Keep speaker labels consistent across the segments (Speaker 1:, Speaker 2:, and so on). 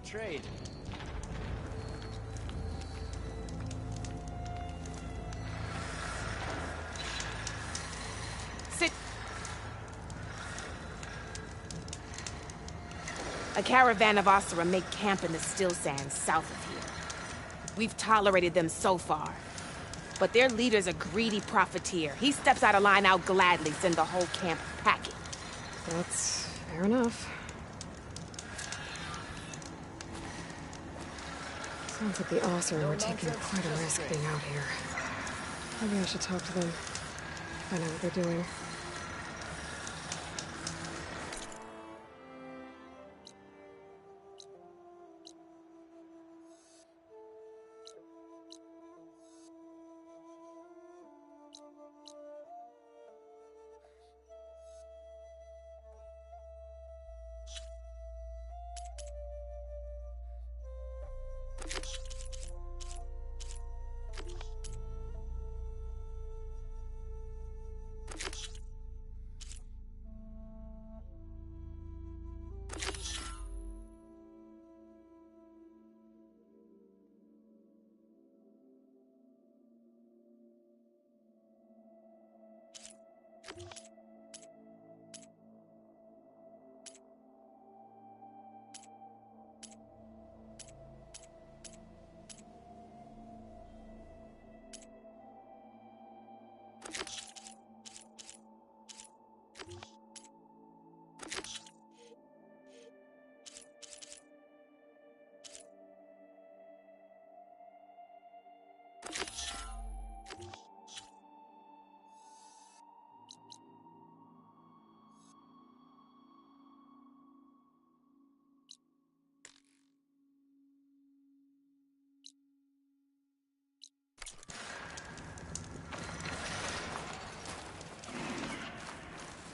Speaker 1: trade.
Speaker 2: Sit. A caravan of Asura make camp in the still sands south of here. We've tolerated them so far. But their leader's a greedy profiteer. He steps out of line, I'll gladly send the whole camp packing.
Speaker 3: That's fair enough. Sounds like the Asura were taking quite a risk being out here. Maybe I should talk to them. Find out what they're doing.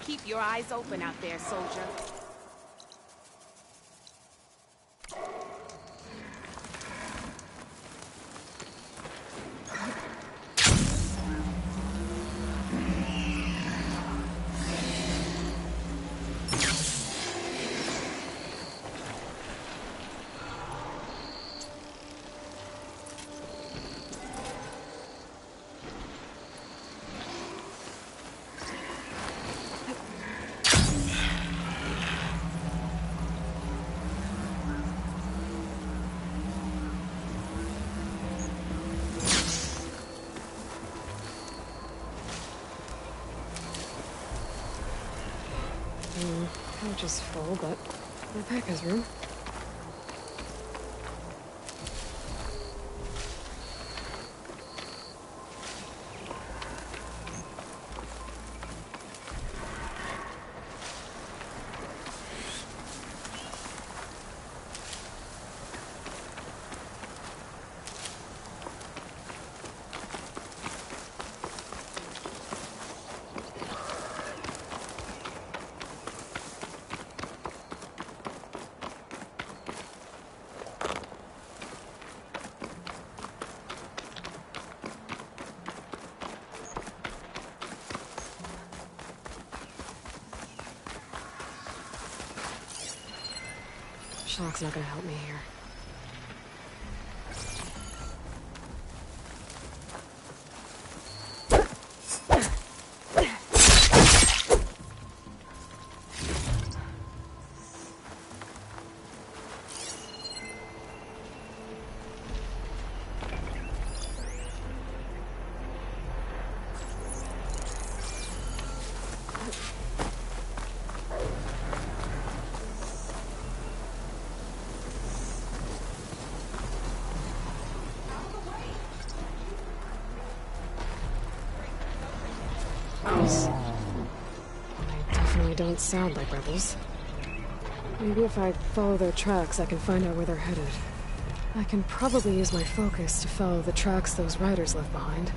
Speaker 2: Keep your eyes open out there, soldier.
Speaker 3: Couch is full, but my pack has room. Shock's not gonna help me here. They definitely don't sound like rebels. Maybe if I follow their tracks, I can find out where they're headed. I can probably use my focus to follow the tracks those riders left behind.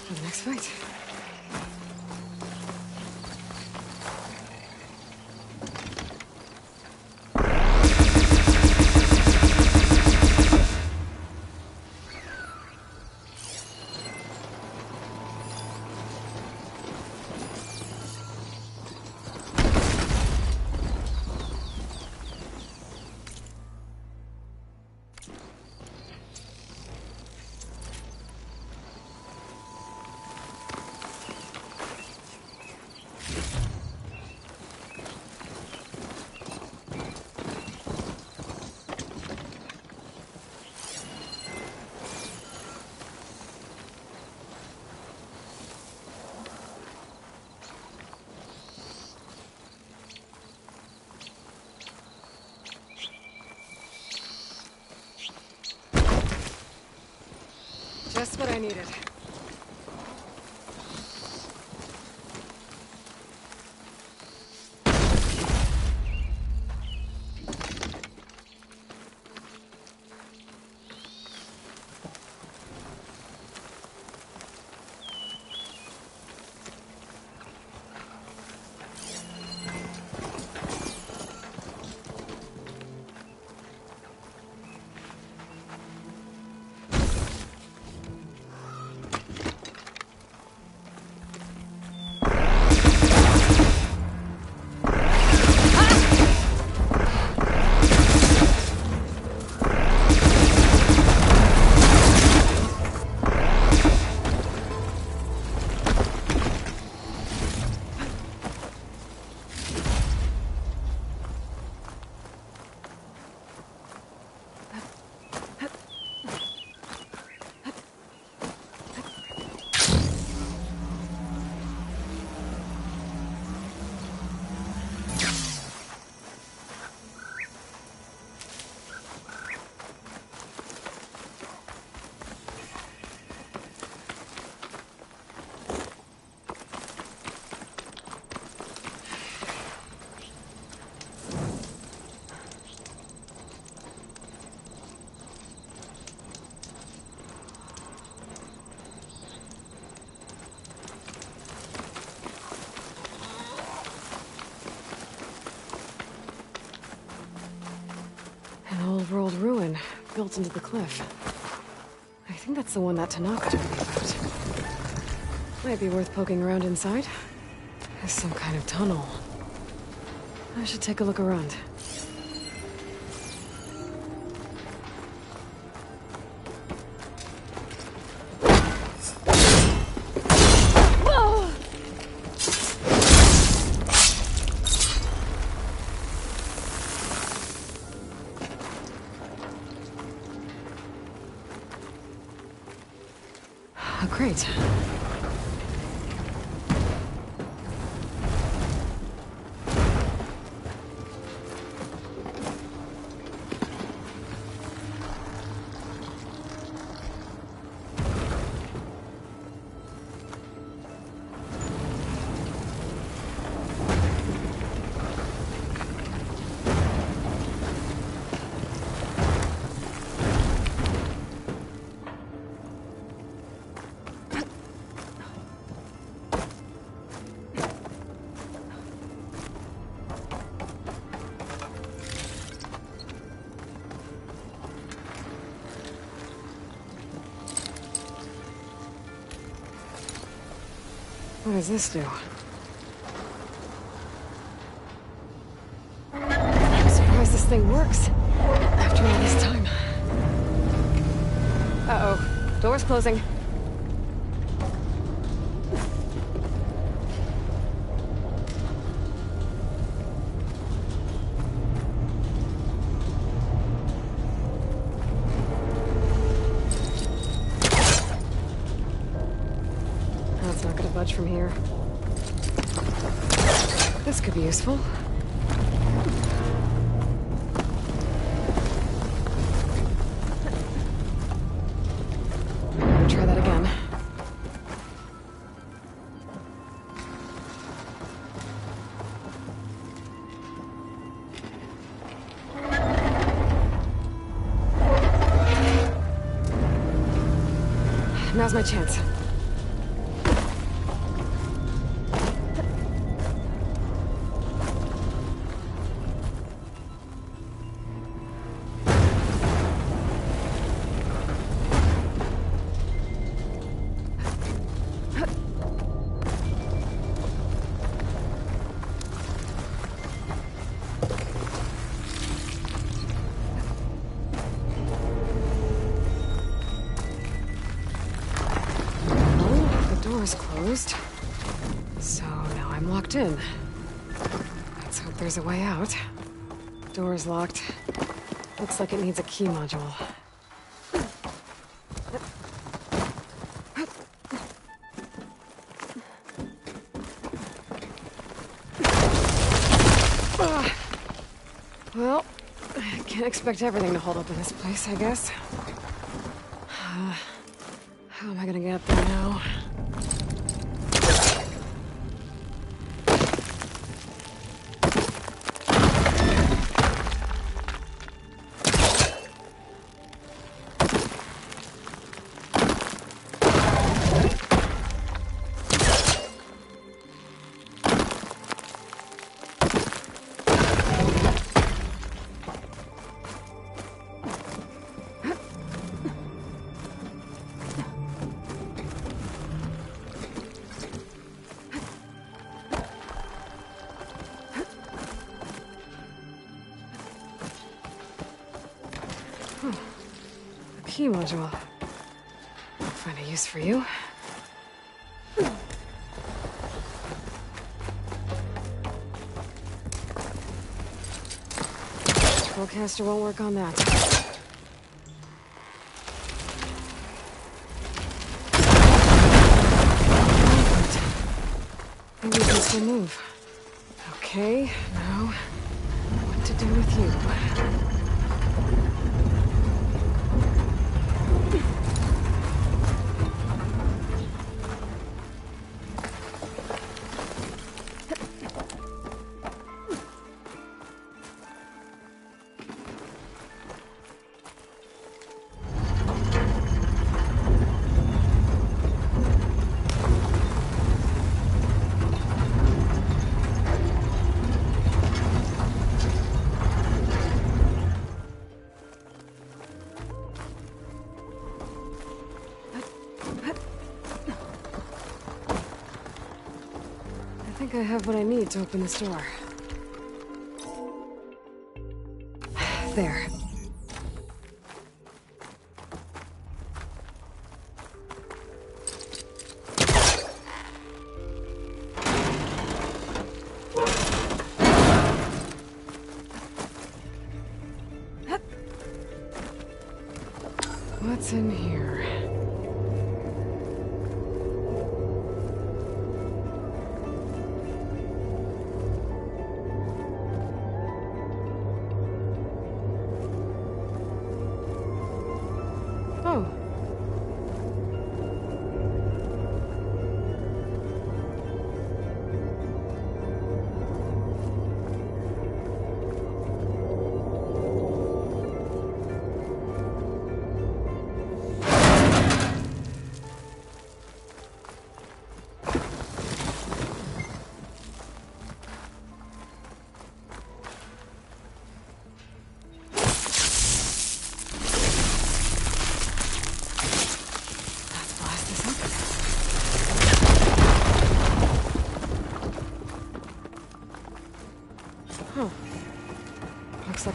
Speaker 3: For the next fight. Just what I needed. An old-world ruin built into the cliff. I think that's the one that Tanaka told me about. Might be worth poking around inside. There's some kind of tunnel. I should take a look around. Oh, great. What does this do? I'm surprised this thing works. After all this time. Uh-oh. Door's closing. That's not gonna budge from here. This could be useful. Try that again. Now's my chance. Door's closed. So now I'm locked in. Let's hope there's a way out. Door's locked. Looks like it needs a key module. Well, I can't expect everything to hold up in this place, I guess. How am I gonna get up there now? Key module. I'll find a use for you. Spellcaster won't work on that. Maybe we can still move. Okay, now what to do with you? I think I have what I need to open this door. There. What's in here?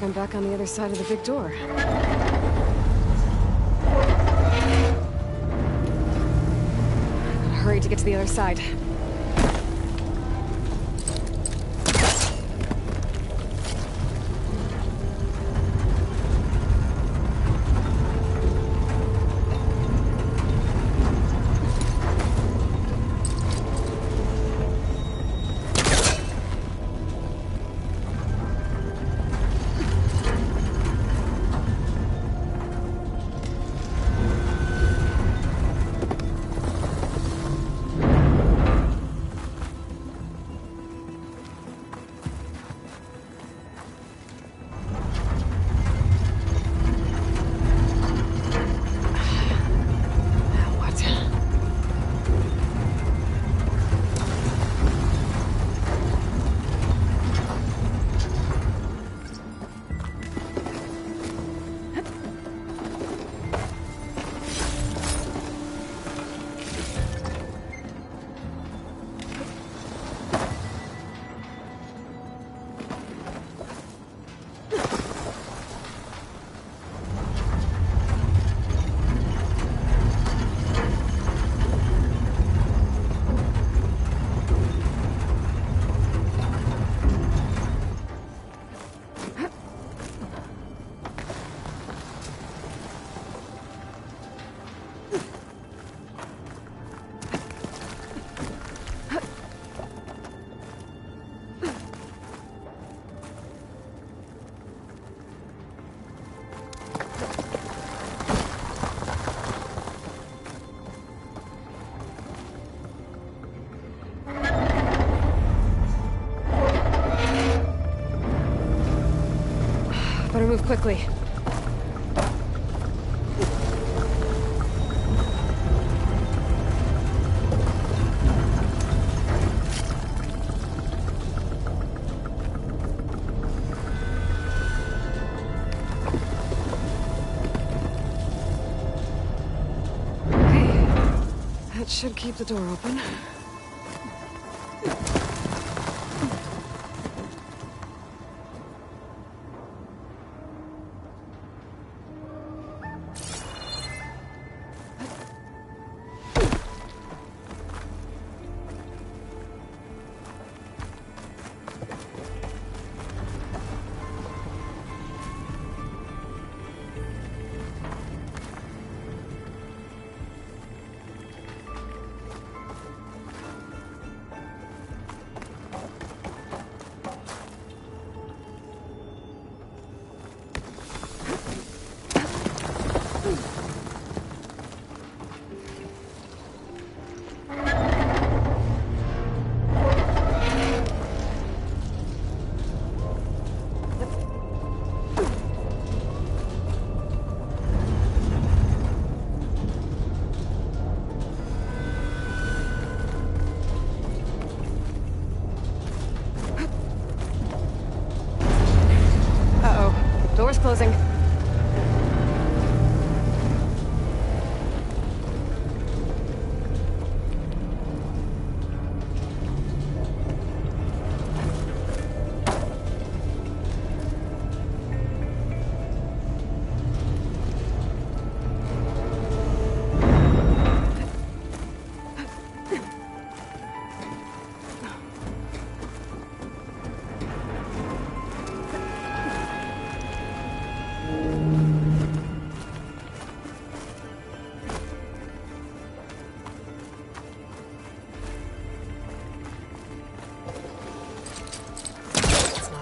Speaker 3: like I'm back on the other side of the big door. Gotta hurry to get to the other side. Better move quickly. Okay. That should keep the door open. Door's closing.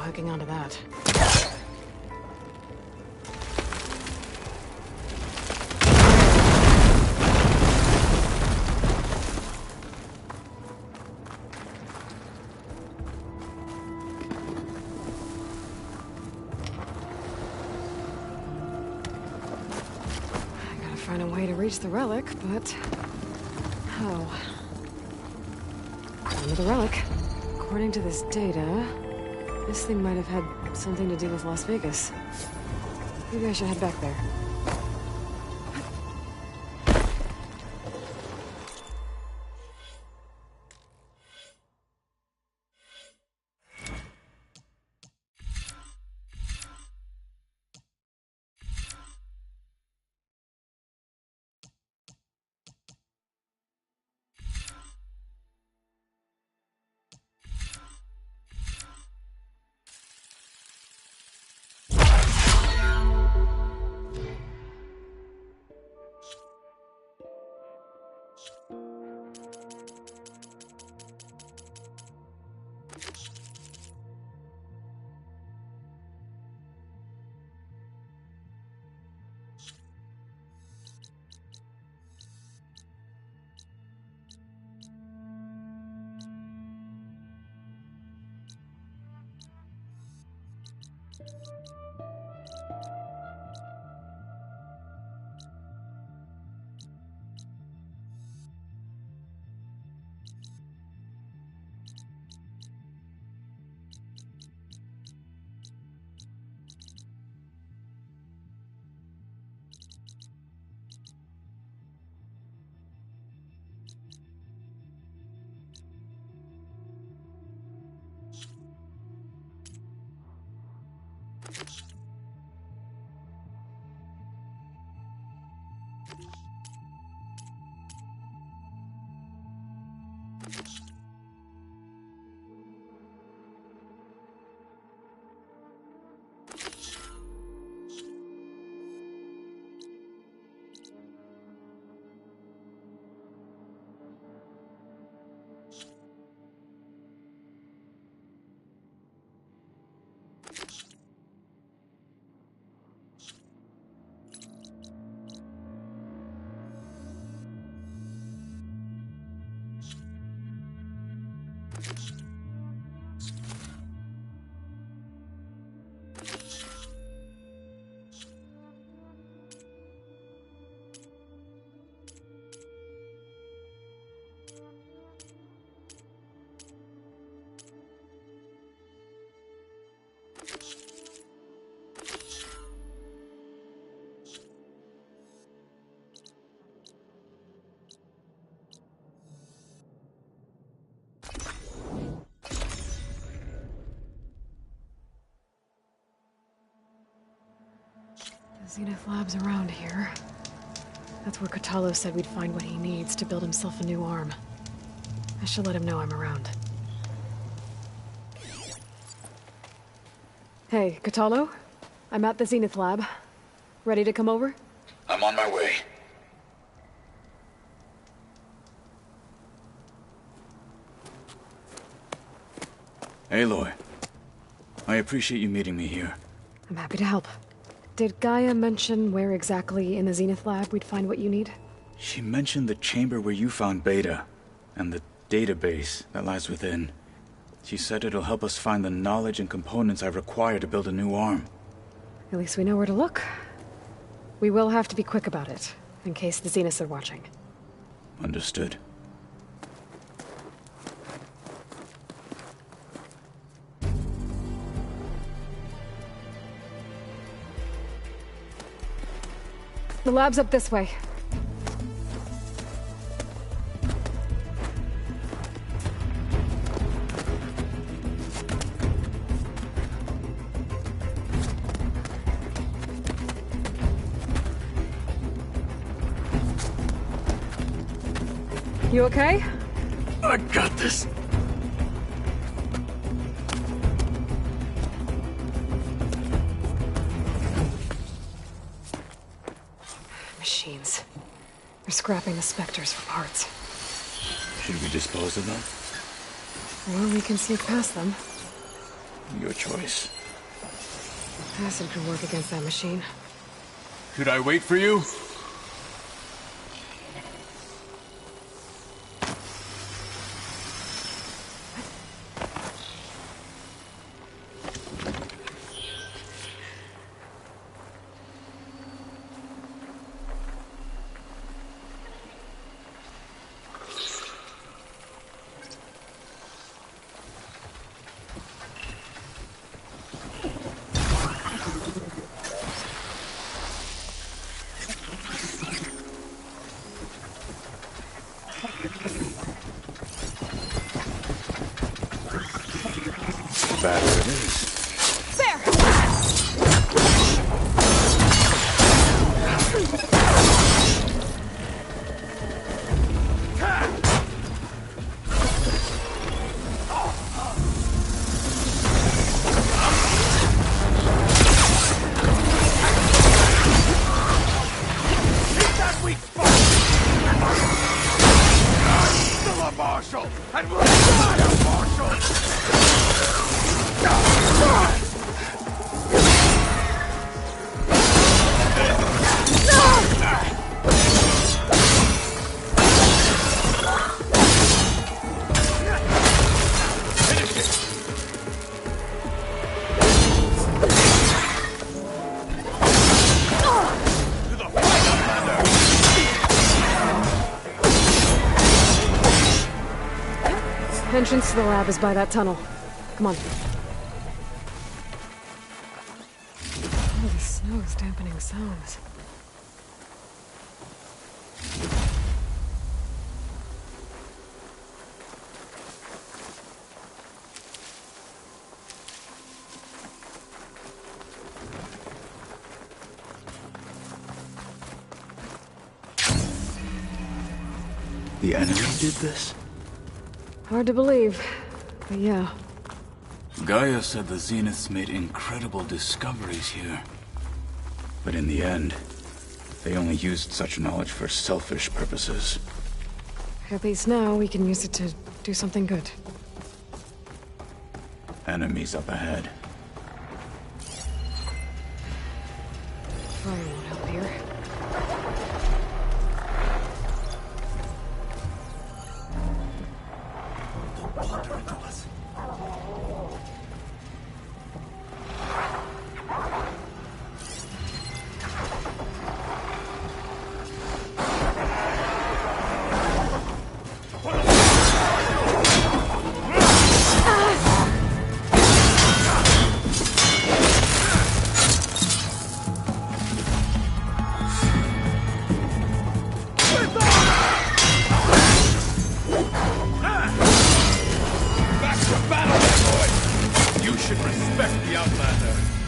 Speaker 3: Hooking onto that. I gotta find a way to reach the relic, but how? Under the relic. According to this data, this thing might have had something to do with Las Vegas. Maybe I should head back there. Zenith Lab's around here. That's where Katalo said we'd find what he needs to build himself a new arm. I should let him know I'm around. Hey, Katalo? I'm at the Zenith Lab. Ready to come over?
Speaker 1: I'm on my way. Aloy, I appreciate you meeting me here.
Speaker 3: I'm happy to help. Did Gaia mention where exactly in the Zenith Lab we'd find what you need?
Speaker 1: She mentioned the chamber where you found Beta, and the database that lies within. She said it'll help us find the knowledge and components I require to build a new arm.
Speaker 3: At least we know where to look. We will have to be quick about it, in case the Zeniths are watching.
Speaker 1: Understood.
Speaker 3: The lab's up this way. You okay?
Speaker 1: I got this.
Speaker 3: Machines. They're scrapping the Spectres for parts.
Speaker 1: Should we dispose of them?
Speaker 3: Or we can sneak past them.
Speaker 1: Your choice.
Speaker 3: Acid could work against that machine.
Speaker 1: Should I wait for you? Back it is.
Speaker 3: There!
Speaker 4: Hit that weak spot! Still a Marshal! And we'll die a Marshal!
Speaker 3: Entrance to the lab is by that tunnel. Come on. Oh, the snow is dampening sounds.
Speaker 1: The enemy did this?
Speaker 3: Hard to believe, but yeah.
Speaker 1: Gaia said the Zeniths made incredible discoveries here. But in the end, they only used such knowledge for selfish purposes.
Speaker 3: At least now we can use it to do something good.
Speaker 1: Enemies up ahead.
Speaker 3: Fire won't help here.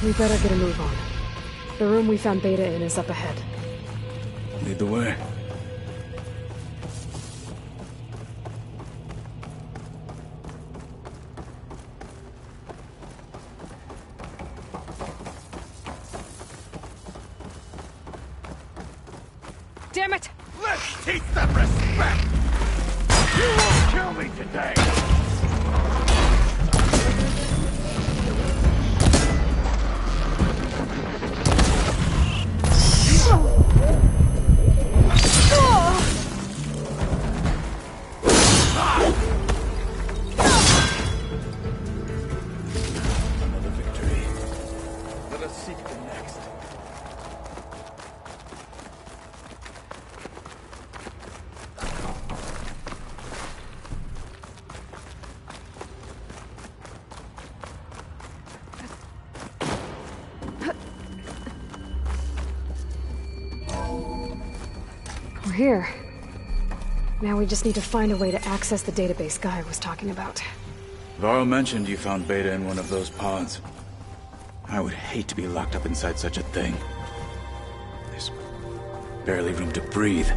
Speaker 3: We better get a move on. The room we found Beta in is up ahead.
Speaker 1: Lead the way.
Speaker 3: Damn it!
Speaker 4: Let's teach them respect! You won't kill me today!
Speaker 1: Another victory. Let us seek the next.
Speaker 3: We're here. Now we just need to find a way to access the database Guy was talking about.
Speaker 1: Varl mentioned you found Beta in one of those pods. I would hate to be locked up inside such a thing. There's barely room to breathe.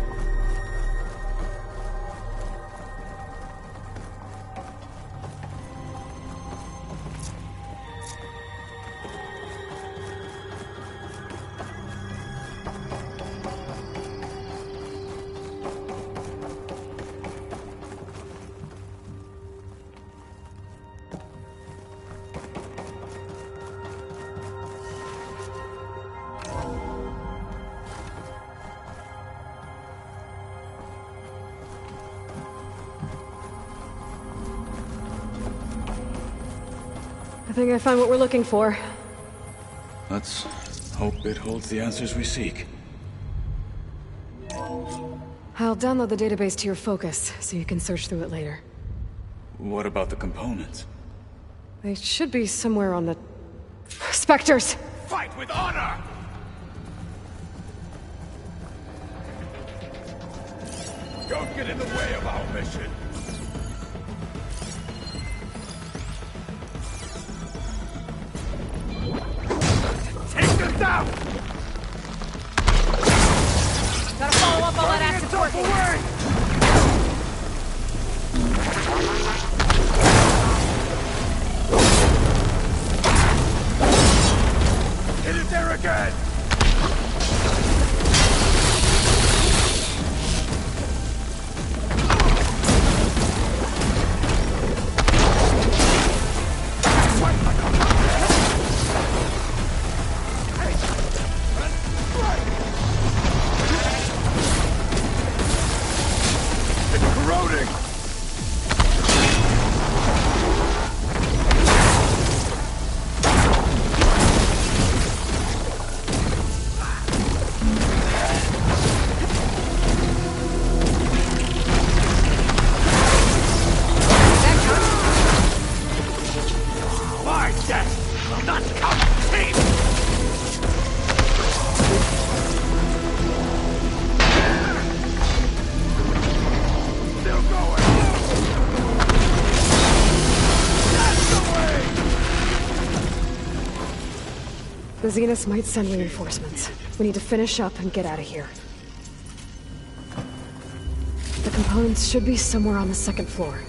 Speaker 3: I think I found what we're looking for.
Speaker 1: Let's hope it holds the answers we seek.
Speaker 3: I'll download the database to your Focus, so you can search through it later.
Speaker 1: What about the components?
Speaker 3: They should be somewhere on the... Spectres!
Speaker 4: Fight with honor! Don't get in the way of our mission! Take this out!
Speaker 2: Gotta follow up on that active working.
Speaker 4: Hit it there again!
Speaker 3: The Zeniths might send reinforcements. We need to finish up and get out of here. The components should be somewhere on the second floor.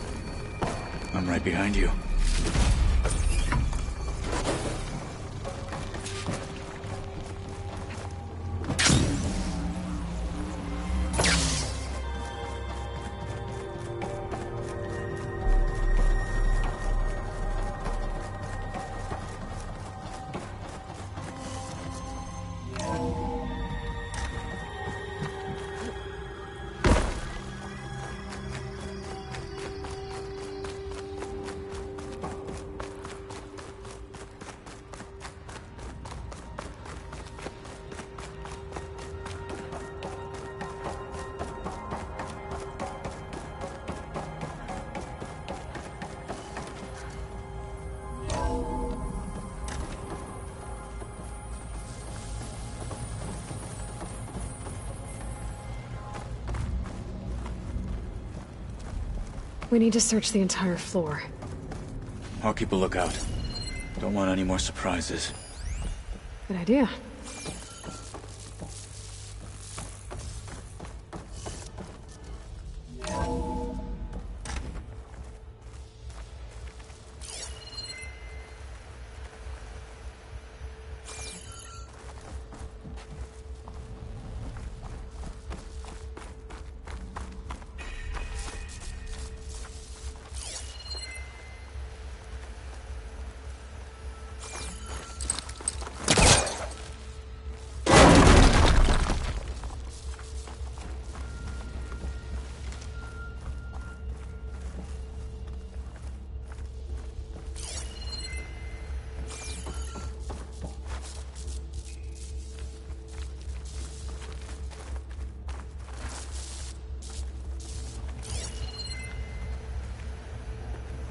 Speaker 1: I'm right behind you.
Speaker 3: We need to search the entire floor.
Speaker 1: I'll keep a lookout. Don't want any more surprises.
Speaker 3: Good idea.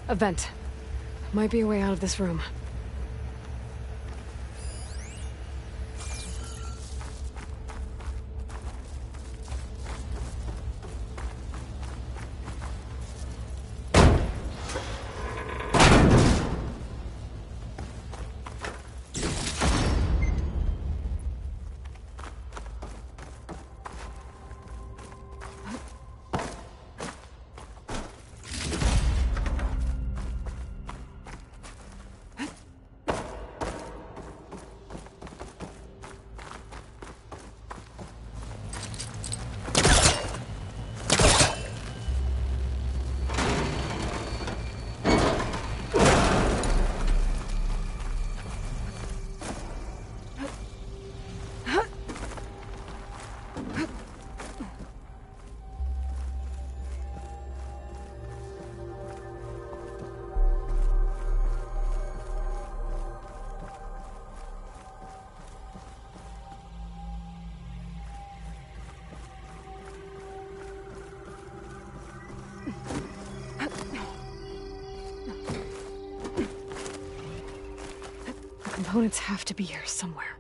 Speaker 3: A vent. Might be a way out of this room. Components have to be here somewhere.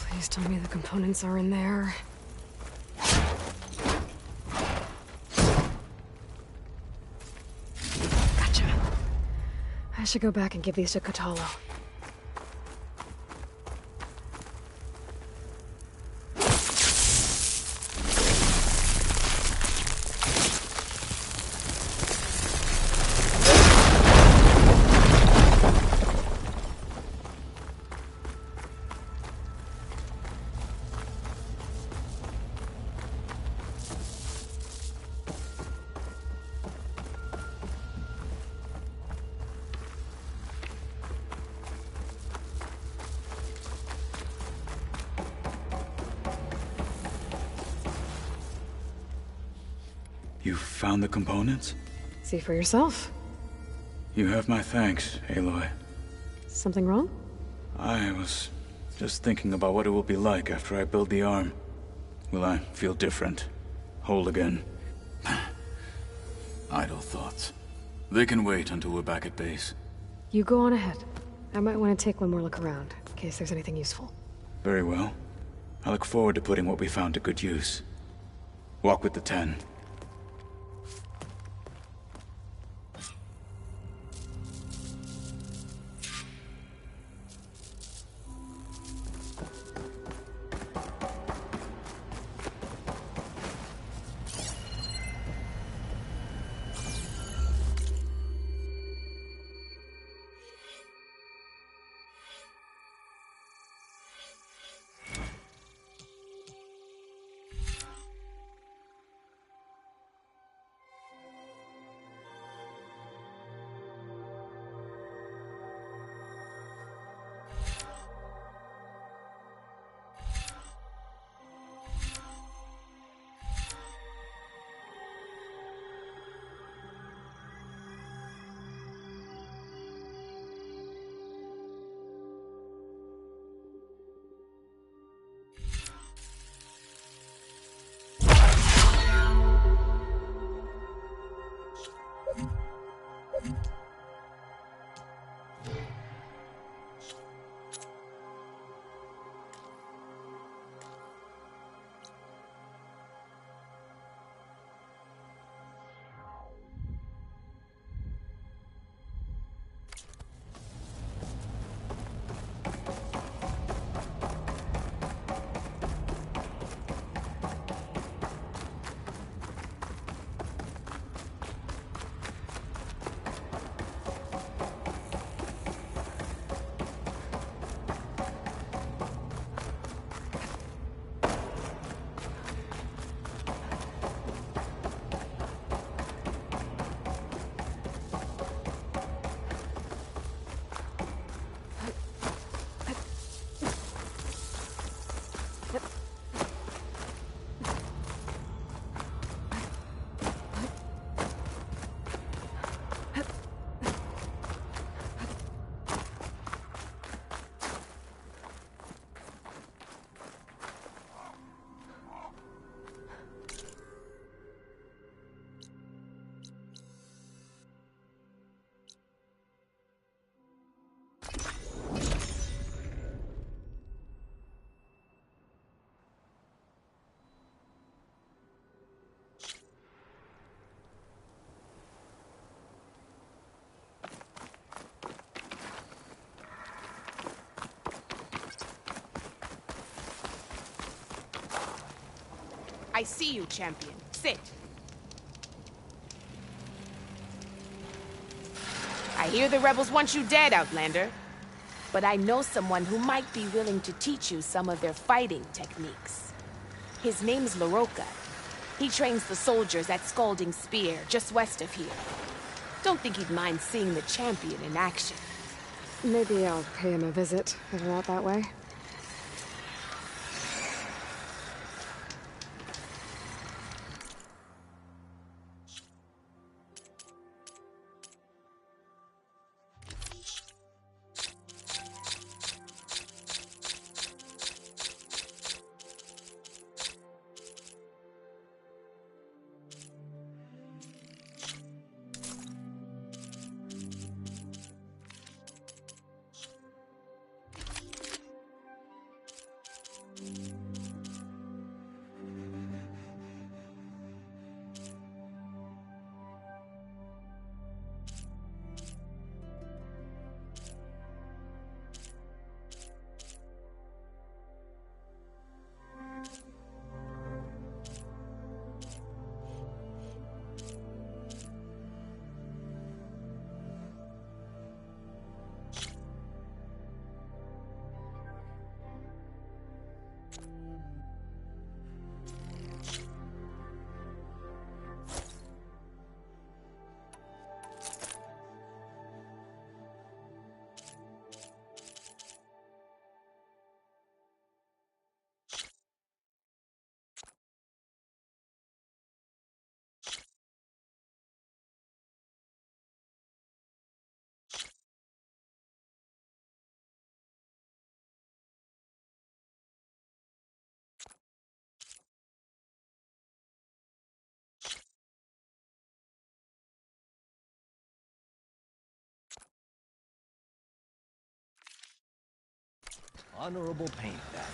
Speaker 3: Please tell me the components are in there. Gotcha. I should go back and give these to Katalo.
Speaker 1: You found the components?
Speaker 3: See for yourself.
Speaker 1: You have my thanks, Aloy.
Speaker 3: Something wrong?
Speaker 1: I was Just thinking about what it will be like after I build the arm. Will I feel different? Whole again? Idle thoughts. They can wait until we're back at base.
Speaker 3: You go on ahead. I might want to take one more look around, in case there's anything useful.
Speaker 1: Very well. I look forward to putting what we found to good use. Walk with the 10.
Speaker 2: I see you, champion. Sit. I hear the rebels want you dead, Outlander. But I know someone who might be willing to teach you some of their fighting techniques. His name's LaRocca. He trains the soldiers at Scalding Spear, just west of here. Don't think he'd mind seeing the champion in action.
Speaker 3: Maybe I'll pay him a visit if we're out that way.
Speaker 5: Honorable paint that.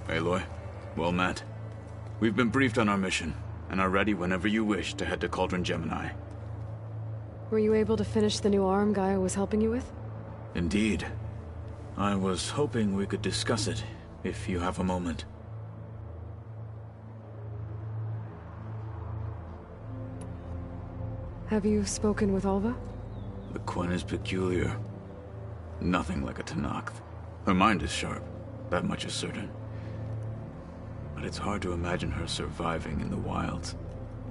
Speaker 1: Aloy, well met. We've been briefed on our mission, and are ready whenever you wish to head to Cauldron Gemini.
Speaker 3: Were you able to finish the new arm Gaia was helping you with?
Speaker 1: Indeed. I was hoping we could discuss it, if you have a moment.
Speaker 3: Have you spoken with Alva?
Speaker 1: The Quen is peculiar. Nothing like a Tenakth. Her mind is sharp, that much is certain. But it's hard to imagine her surviving in the wilds.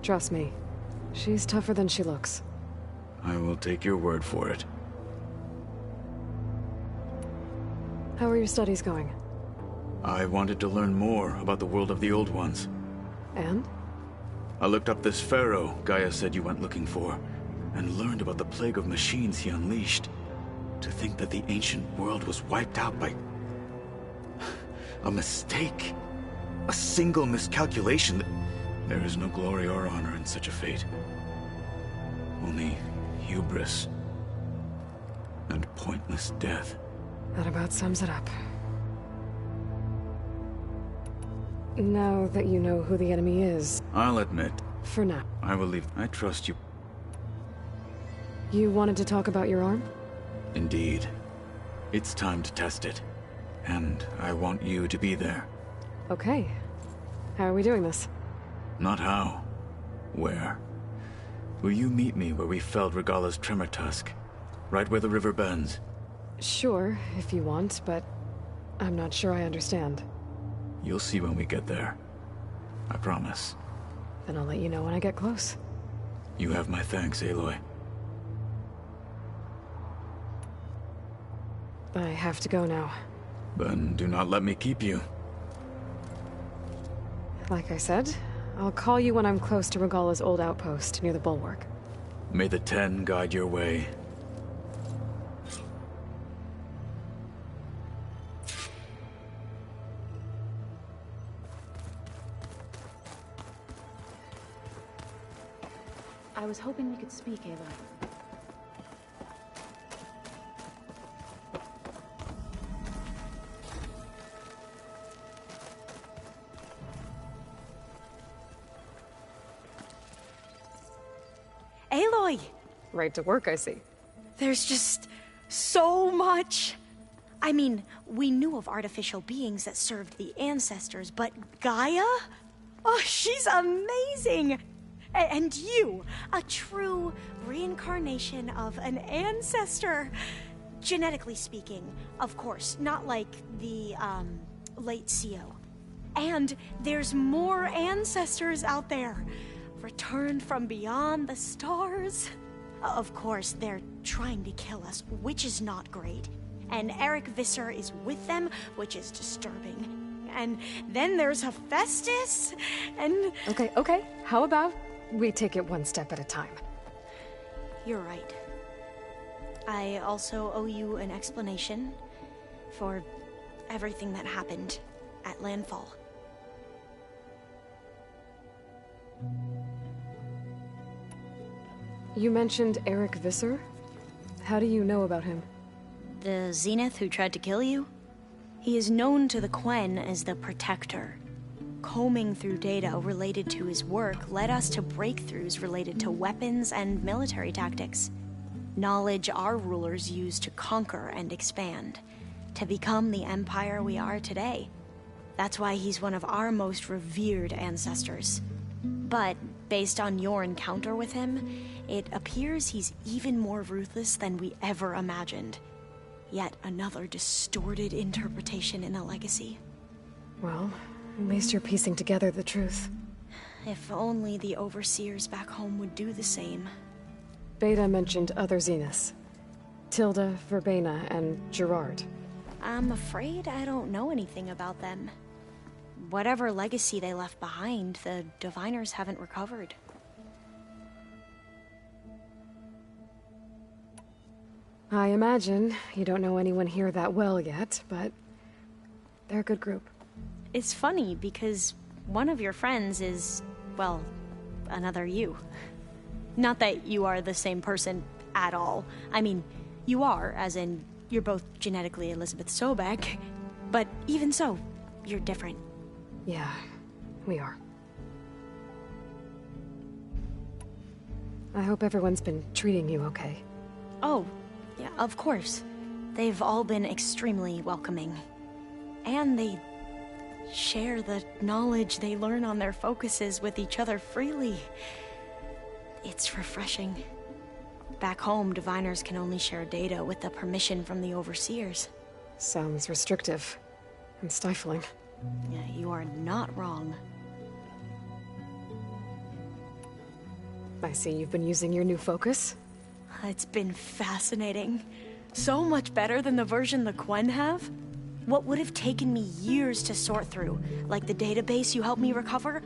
Speaker 3: Trust me, she's tougher than she looks.
Speaker 1: I will take your word for it.
Speaker 3: How are your studies going?
Speaker 1: I wanted to learn more about the world of the Old Ones.
Speaker 3: And?
Speaker 1: I looked up this pharaoh Gaia said you went looking for, and learned about the plague of machines he unleashed. To think that the ancient world was wiped out by a mistake. A single miscalculation. There is no glory or honor in such a fate. Only hubris and pointless death.
Speaker 3: That about sums it up. Now that you know who the enemy is...
Speaker 1: I'll admit.
Speaker 3: For now.
Speaker 1: I will leave. I trust you.
Speaker 3: You wanted to talk about your arm?
Speaker 1: Indeed. It's time to test it. And I want you to be there.
Speaker 3: Okay. How are we doing this?
Speaker 1: Not how. Where? Will you meet me where we felled Regala's tremor tusk? Right where the river bends?
Speaker 3: Sure, if you want, but I'm not sure I understand.
Speaker 1: You'll see when we get there. I promise.
Speaker 3: Then I'll let you know when I get close.
Speaker 1: You have my thanks, Aloy.
Speaker 3: I have to go now.
Speaker 1: Then do not let me keep you.
Speaker 3: Like I said, I'll call you when I'm close to Regala's old outpost near the bulwark.
Speaker 1: May the Ten guide your way.
Speaker 5: I was hoping we could speak, Aloy.
Speaker 6: Aloy!
Speaker 3: Right to work, I see.
Speaker 6: There's just so much. I mean, we knew of artificial beings that served the ancestors, but Gaia? Oh, she's amazing! And you, a true reincarnation of an ancestor. Genetically speaking, of course, not like the, late CO. And there's more ancestors out there, returned from beyond the stars. Of course, they're trying to kill us, which is not great. And Eric Visser is with them, which is disturbing. And then there's Hephaestus, and...
Speaker 3: Okay. How about we take it one step at a time?
Speaker 6: You're right. I also owe you an explanation for everything that happened at Landfall.
Speaker 3: You mentioned Eric Visser? How do you know about him?
Speaker 6: The Zenith who tried to kill you? He is known to the Quen as the Protector. Combing through data related to his work led us to breakthroughs related to weapons and military tactics. Knowledge our rulers used to conquer and expand, to become the empire we are today. That's why he's one of our most revered ancestors. But based on your encounter with him, it appears he's even more ruthless than we ever imagined. Yet another distorted interpretation in a legacy.
Speaker 3: Well, at least you're piecing together the truth.
Speaker 6: If only the overseers back home would do the same.
Speaker 3: Beta mentioned other Zeniths. Tilda, Verbena, and Gerard.
Speaker 6: I'm afraid I don't know anything about them. Whatever legacy they left behind, the Diviners haven't recovered.
Speaker 3: I imagine you don't know anyone here that well yet, but they're a good group.
Speaker 6: It's funny because one of your friends is, well, another you. Not that you are the same person at all. I mean, you are, as in, you're both genetically Elizabeth Sobek, but even so, you're different.
Speaker 3: Yeah, we are. I hope everyone's been treating you okay.
Speaker 6: Oh, yeah, of course. They've all been extremely welcoming. And they share the knowledge they learn on their focuses with each other freely. It's refreshing. Back home, Diviners can only share data with the permission from the Overseers.
Speaker 3: Sounds restrictive and stifling.
Speaker 6: Yeah, you are not wrong.
Speaker 3: I see you've been using your new focus.
Speaker 6: It's been fascinating. So much better than the version the Quen have. What would have taken me years to sort through, like the database you helped me recover,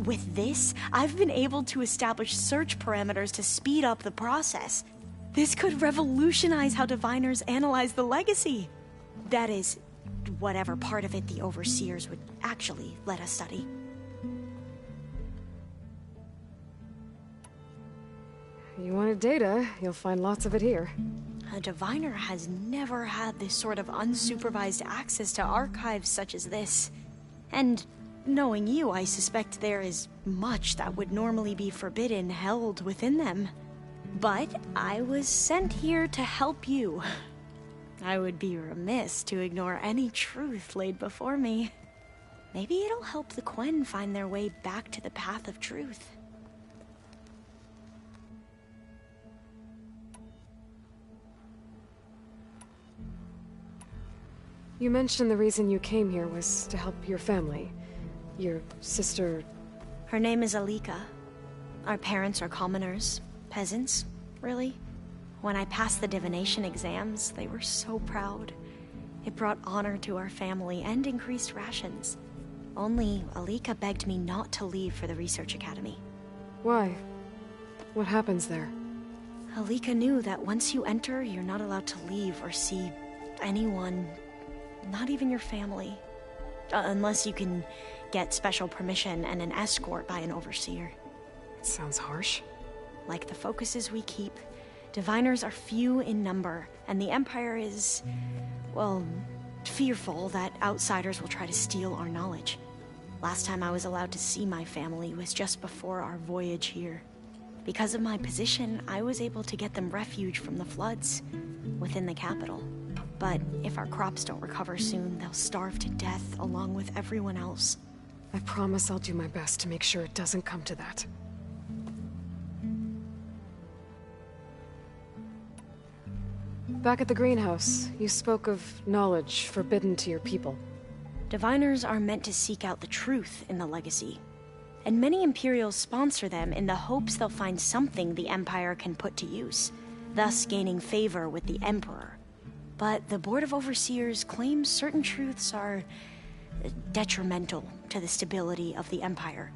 Speaker 6: with this, I've been able to establish search parameters to speed up the process. This could revolutionize how Diviners analyze the legacy. That is, whatever part of it the Overseers would actually let us study.
Speaker 3: You wanted data, you'll find lots of it here.
Speaker 6: A Diviner has never had this sort of unsupervised access to archives such as this. And knowing you, I suspect there is much that would normally be forbidden held within them. But I was sent here to help you. I would be remiss to ignore any truth laid before me. Maybe it'll help the Quen find their way back to the path of truth.
Speaker 3: You mentioned the reason you came here was to help your family. Your sister...
Speaker 6: Her name is Alika. Our parents are commoners. Peasants, really. When I passed the divination exams, they were so proud. It brought honor to our family and increased rations. Only Alika begged me not to leave for the research academy.
Speaker 3: Why? What happens there?
Speaker 6: Alika knew that once you enter, you're not allowed to leave or see anyone, not even your family. Unless you can get special permission and an escort by an overseer.
Speaker 3: It sounds harsh.
Speaker 6: Like the focuses we keep, diviners are few in number, and the Empire is, well, fearful that outsiders will try to steal our knowledge. Last time I was allowed to see my family was just before our voyage here. Because of my position, I was able to get them refuge from the floods within the capital. But if our crops don't recover soon, they'll starve to death along with everyone else.
Speaker 3: I promise I'll do my best to make sure it doesn't come to that. Back at the greenhouse, you spoke of knowledge forbidden to your people.
Speaker 6: Diviners are meant to seek out the truth in the legacy. And many Imperials sponsor them in the hopes they'll find something the Empire can put to use, thus gaining favor with the Emperor. But the Board of Overseers claims certain truths are detrimental to the stability of the Empire.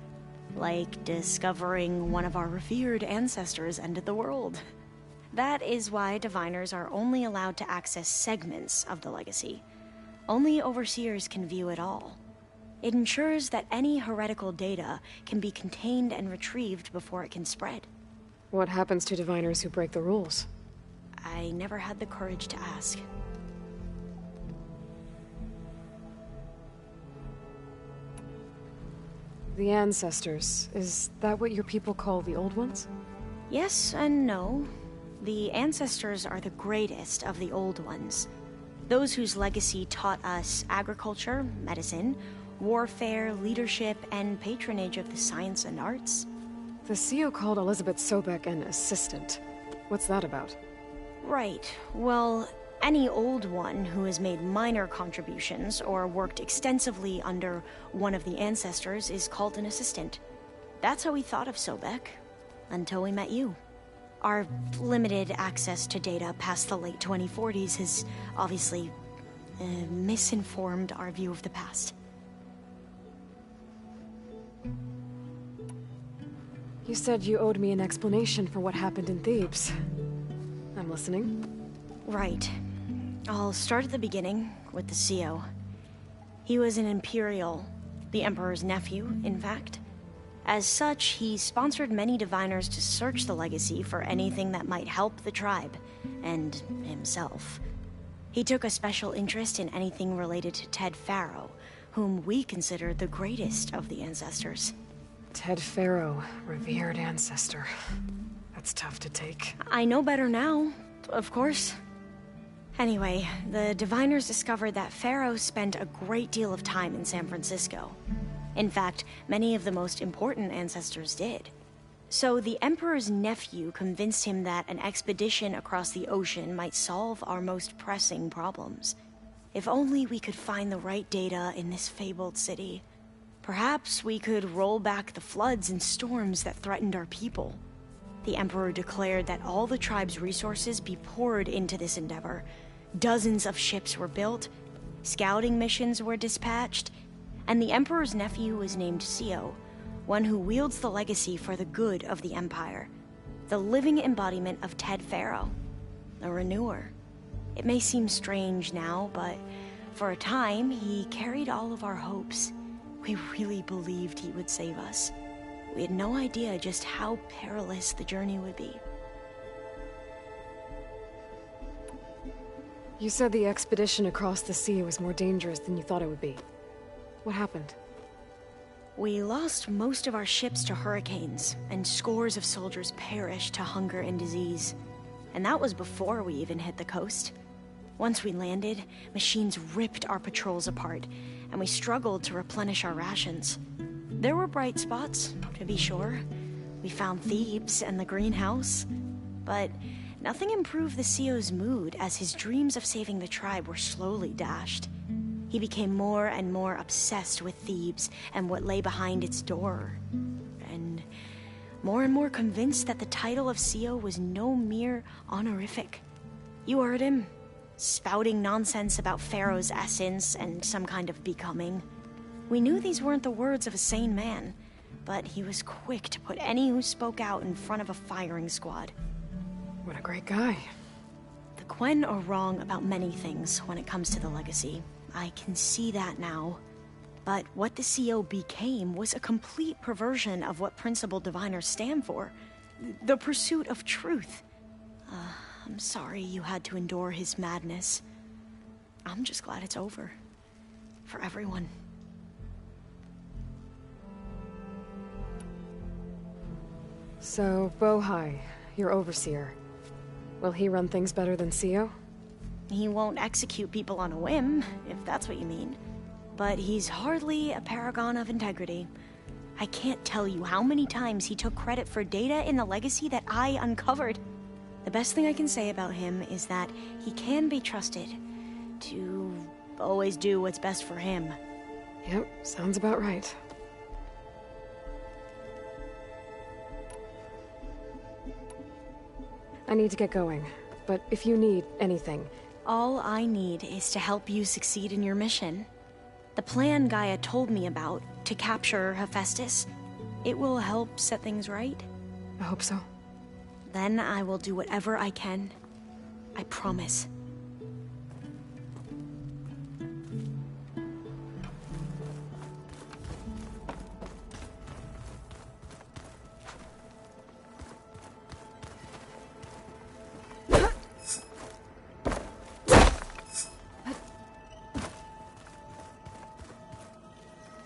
Speaker 6: Like discovering one of our revered ancestors ended the world. That is why diviners are only allowed to access segments of the legacy. Only overseers can view it all. It ensures that any heretical data can be contained and retrieved before it can spread.
Speaker 3: What happens to diviners who break the rules?
Speaker 6: I never had the courage to ask.
Speaker 3: The ancestors, is that what your people call the old ones?
Speaker 6: Yes and no. The ancestors are the greatest of the old ones. Those whose legacy taught us agriculture, medicine, warfare, leadership, and patronage of the science and arts.
Speaker 3: The CEO called Elizabeth Sobek an assistant. What's that about?
Speaker 6: Right. Well, any old one who has made minor contributions or worked extensively under one of the ancestors is called an assistant. That's how we thought of Sobek, until we met you. Our limited access to data past the late 2040s has obviously misinformed our view of the past.
Speaker 3: You said you owed me an explanation for what happened in Thebes. I'm listening.
Speaker 6: Right. I'll start at the beginning with the CEO. He was an Imperial, the Emperor's nephew, in fact. As such, he sponsored many diviners to search the legacy for anything that might help the tribe, and himself. He took a special interest in anything related to Ted Faro, whom we consider the greatest of the ancestors.
Speaker 3: Ted Faro, revered ancestor. That's tough to take.
Speaker 6: I know better now, of course. Anyway, the diviners discovered that Faro spent a great deal of time in San Francisco. In fact, many of the most important ancestors did. So the Emperor's nephew convinced him that an expedition across the ocean might solve our most pressing problems. If only we could find the right data in this fabled city. Perhaps we could roll back the floods and storms that threatened our people. The Emperor declared that all the tribe's resources be poured into this endeavor. Dozens of ships were built, scouting missions were dispatched, and the Emperor's nephew was named CEO, one who wields the legacy for the good of the Empire. The living embodiment of Ted Faro, a renewer. It may seem strange now, but for a time, he carried all of our hopes. We really believed he would save us. We had no idea just how perilous the journey would be.
Speaker 3: You said the expedition across the sea was more dangerous than you thought it would be. What happened?
Speaker 6: We lost most of our ships to hurricanes, and scores of soldiers perished to hunger and disease. And that was before we even hit the coast. Once we landed, machines ripped our patrols apart, and we struggled to replenish our rations. There were bright spots, to be sure. We found Thebes and the greenhouse, but nothing improved the CEO's mood as his dreams of saving the tribe were slowly dashed. He became more and more obsessed with Thebes and what lay behind its door, and more convinced that the title of CEO was no mere honorific. You heard him, spouting nonsense about Pharaoh's essence and some kind of becoming. We knew these weren't the words of a sane man, but he was quick to put any who spoke out in front of a firing squad.
Speaker 3: What a great guy.
Speaker 6: The Quen are wrong about many things when it comes to the legacy. I can see that now. But what the CO became was a complete perversion of what principal diviners stand for. The pursuit of truth. I'm sorry you had to endure his madness. I'm just glad it's over. For everyone.
Speaker 3: So, Bohai, your overseer. Will he run things better than CEO?
Speaker 6: He won't execute people on a whim, if that's what you mean. But he's hardly a paragon of integrity. I can't tell you how many times he took credit for data in the legacy that I uncovered. The best thing I can say about him is that he can be trusted to always do what's best for him.
Speaker 3: Yep, sounds about right. I need to get going, but if you need anything...
Speaker 6: All I need is to help you succeed in your mission. The plan Gaia told me about, to capture Hephaestus, it will help set things right.
Speaker 3: I hope so.
Speaker 6: Then I will do whatever I can. I promise.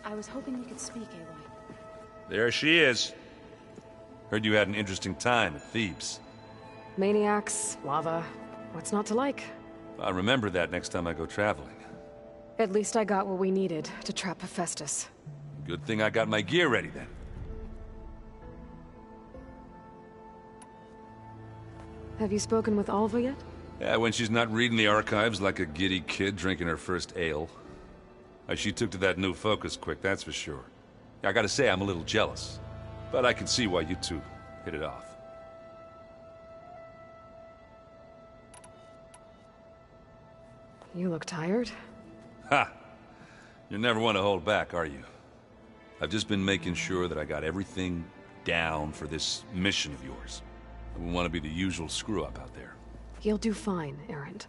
Speaker 5: I was hoping we could speak, Aloy.
Speaker 7: There she is. Heard you had an interesting time at Thebes.
Speaker 3: Maniacs, lava, what's not to like?
Speaker 7: I'll remember that next time I go traveling.
Speaker 3: At least I got what we needed to trap Hephaestus.
Speaker 7: Good thing I got my gear ready then.
Speaker 3: Have you spoken with Alva yet?
Speaker 7: Yeah, when she's not reading the archives like a giddy kid drinking her first ale. She took to that new focus quick, that's for sure. I gotta say, I'm a little jealous. But I can see why you two hit it off.
Speaker 3: You look tired.
Speaker 7: Ha! You're never one to hold back, are you? I've just been making sure that I got everything down for this mission of yours. I wouldn't want to be the usual screw-up out there.
Speaker 3: You'll do fine, Erend.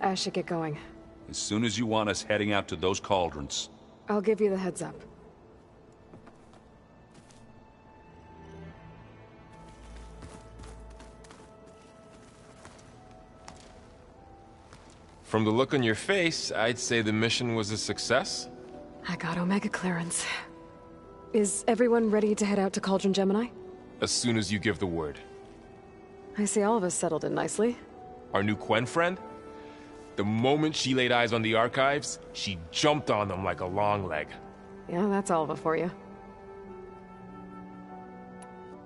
Speaker 3: I should get going.
Speaker 7: As soon as you want us heading out to those cauldrons.
Speaker 3: I'll give you the heads up.
Speaker 8: From the look on your face, I'd say the mission was a success.
Speaker 3: I got Omega clearance. Is everyone ready to head out to Cauldron Gemini?
Speaker 8: As soon as you give the word.
Speaker 3: I see all of us settled in nicely.
Speaker 8: Our new Quen friend? The moment she laid eyes on the archives, she jumped on them like a long leg.
Speaker 3: Yeah, that's Alva for you.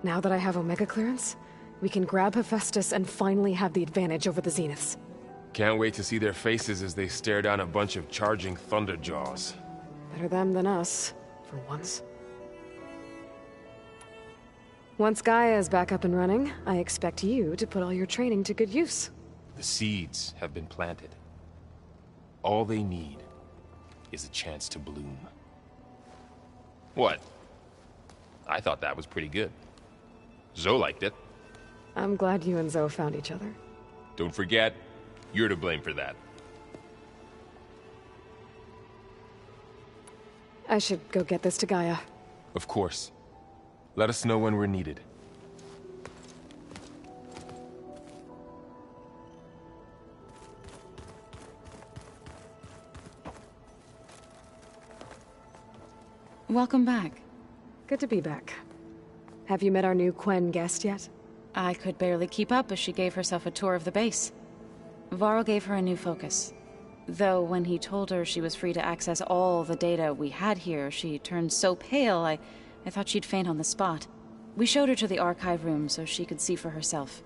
Speaker 3: Now that I have Omega clearance, we can grab Hephaestus and finally have the advantage over the Zeniths.
Speaker 8: Can't wait to see their faces as they stare down a bunch of charging Thunderjaws.
Speaker 3: Better them than us, for once. Once Gaia is back up and running, I expect you to put all your training to good use.
Speaker 8: The seeds have been planted. All they need is a chance to bloom. What? I thought that was pretty good. Zoe liked it.
Speaker 3: I'm glad you and Zoe found each other.
Speaker 8: Don't forget, you're to blame for that.
Speaker 3: I should go get this to Gaia.
Speaker 8: Of course. Let us know when we're needed.
Speaker 5: Welcome back.
Speaker 3: Good to be back. Have you met our new Quen guest yet?
Speaker 5: I could barely keep up as she gave herself a tour of the base. Varl gave her a new focus. Though when he told her she was free to access all the data we had here, she turned so pale I thought she'd faint on the spot. We showed her to the archive room so she could see for herself.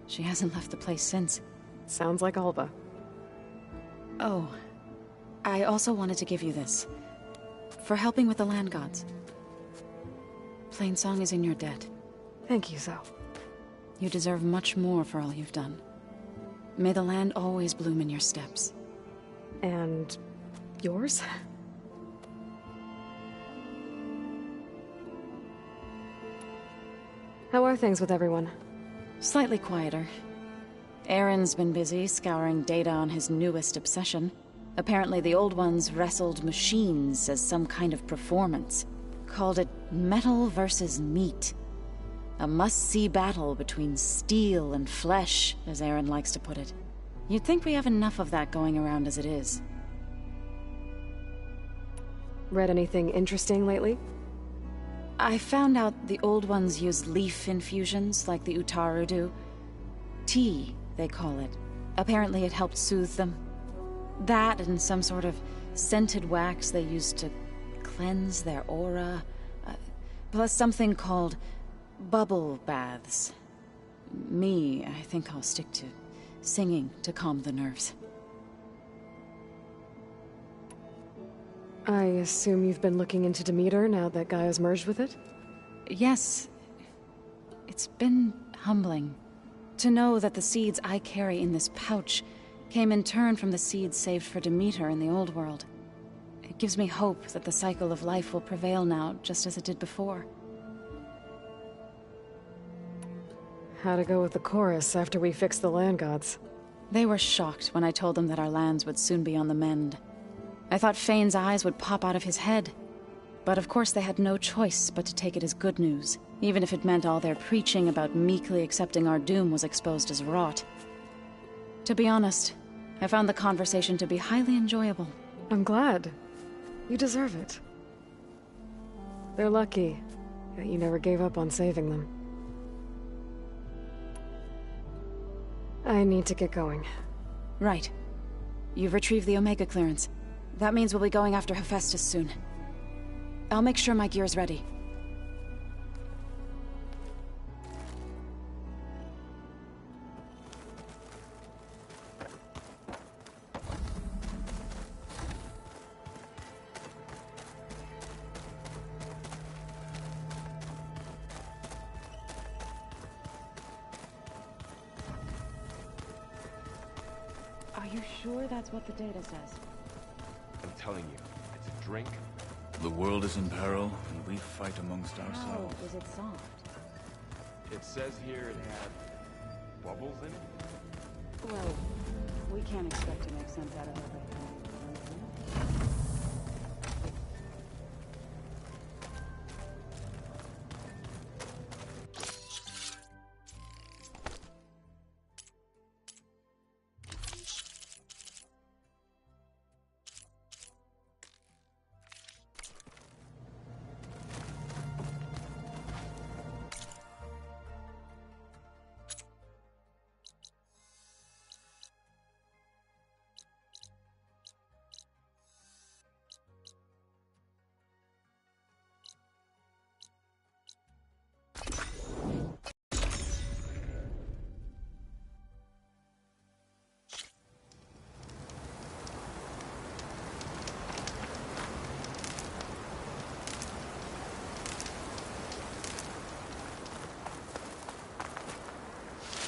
Speaker 5: She hasn't left the place since.
Speaker 3: Sounds like Alba.
Speaker 5: Oh, I also wanted to give you this. For helping with the land gods. Plainsong is in your debt.
Speaker 3: Thank you, Zoe.
Speaker 5: You deserve much more for all you've done. May the land always bloom in your steps.
Speaker 3: And yours? How are things with everyone?
Speaker 5: Slightly quieter. Aaron's been busy scouring data on his newest obsession. Apparently the old ones wrestled machines as some kind of performance. Called it metal versus meat. A must-see battle between steel and flesh, as Aaron likes to put it. You'd think we have enough of that going around as it is.
Speaker 3: Read anything interesting lately?
Speaker 5: I found out the old ones use leaf infusions like the Utaru do. Tea, they call it. Apparently it helped soothe them. That and some sort of scented wax they used to cleanse their aura. Plus something called bubble baths. I think I'll stick to singing to calm the nerves.
Speaker 3: I assume you've been looking into Demeter now that Gaia's merged with it?
Speaker 5: Yes. It's been humbling to know that the seeds I carry in this pouch came in turn from the seeds saved for Demeter in the old world. It gives me hope that the cycle of life will prevail now, just as it did before.
Speaker 3: How to go with the chorus after we fix the land gods?
Speaker 5: They were shocked when I told them that our lands would soon be on the mend. I thought Fane's eyes would pop out of his head. But of course they had no choice but to take it as good news, even if it meant all their preaching about meekly accepting our doom was exposed as rot. To be honest, I found the conversation to be highly enjoyable.
Speaker 3: I'm glad. You deserve it. They're lucky that you never gave up on saving them. I need to get going.
Speaker 5: Right. You've retrieved the Omega clearance. That means we'll be going after Hephaestus soon. I'll make sure my gear's ready. Are you sure that's what the data says?
Speaker 8: I'm telling you, it's a drink.
Speaker 1: The world is in peril, and we fight amongst ourselves.
Speaker 5: How is it solved?
Speaker 8: It says here it had bubbles in it.
Speaker 5: Well, we can't expect to make sense out of everything.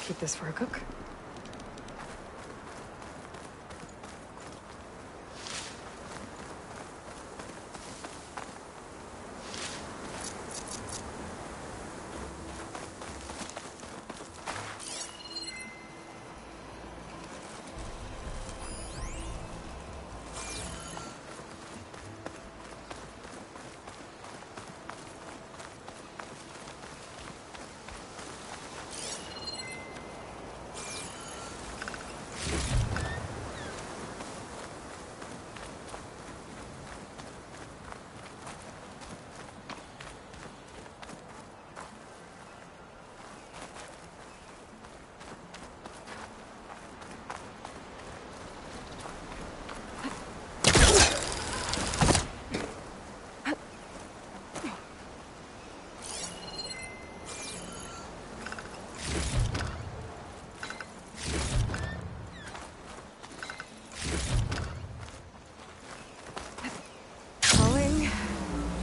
Speaker 3: Keep this for a cook.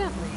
Speaker 3: Evidently.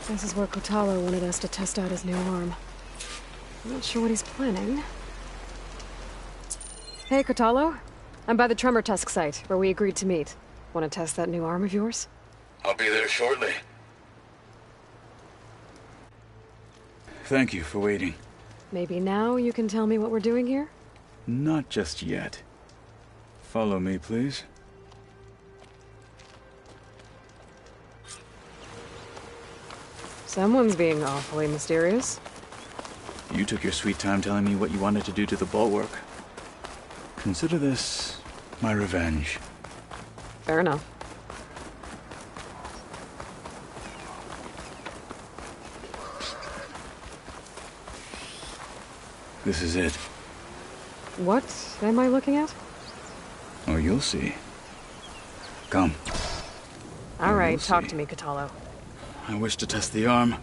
Speaker 3: This is where Kotalo wanted us to test out his new arm. I'm not sure what he's planning. Hey, Kotalo. I'm by the Tremor Tusk site, where we agreed to meet. Want to test that new arm of yours?
Speaker 1: I'll be there shortly. Thank you for waiting.
Speaker 3: Maybe now you can tell me what we're doing here?
Speaker 1: Not just yet. Follow me, please.
Speaker 3: Someone's being awfully mysterious.
Speaker 1: You took your sweet time telling me what you wanted to do to the bulwark. Consider this my revenge.
Speaker 3: Fair enough.
Speaker 1: This is it.
Speaker 3: What am I looking at?
Speaker 1: Oh, you'll see. Come.
Speaker 3: All right,
Speaker 1: we'll
Speaker 3: talk
Speaker 1: see.
Speaker 3: to me, Kotalo.
Speaker 1: I wish to test the arm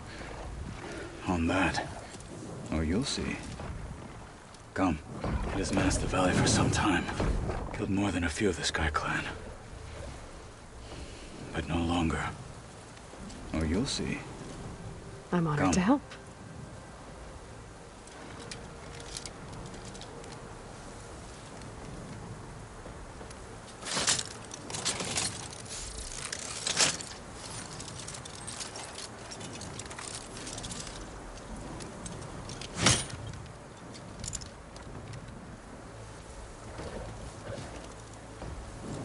Speaker 1: on that. Oh, you'll see. Come. It has menaced the valley for some time. Killed more than a few of the Sky Clan. But no longer. Oh, you'll see.
Speaker 3: I'm honored
Speaker 1: Come.
Speaker 3: to help.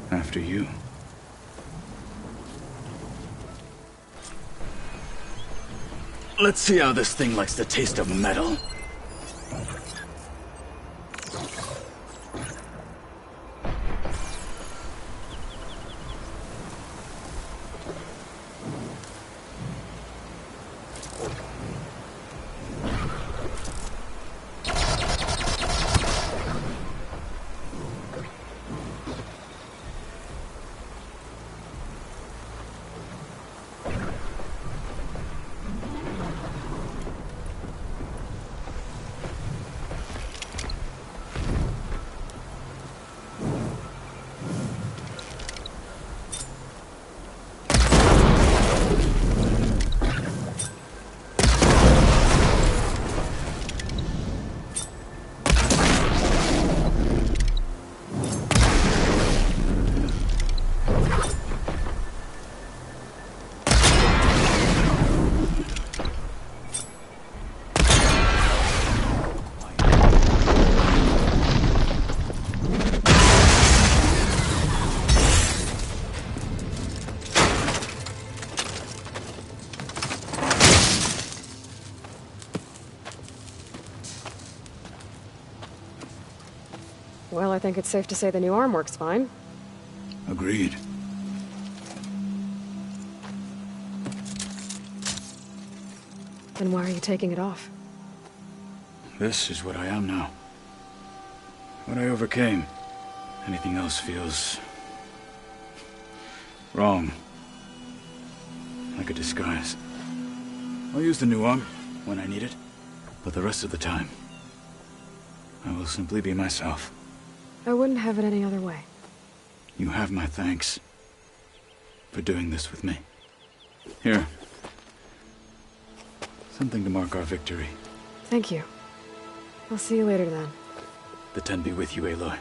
Speaker 1: After you. Let's see how this thing likes the taste of metal. Well, I think it's safe to say the new arm works fine. Agreed.
Speaker 3: Then why are you taking it off?
Speaker 1: This is what I am now. What I overcame. Anything else feels wrong. Like a disguise. I'll use the new arm when I need it, but the rest of the time, I will simply be myself.
Speaker 3: I wouldn't have it any other way.
Speaker 1: You have my thanks for doing this with me. Here. Something to mark our victory.
Speaker 3: Thank you. I'll see you later then.
Speaker 1: The Ten be with you, Aloy.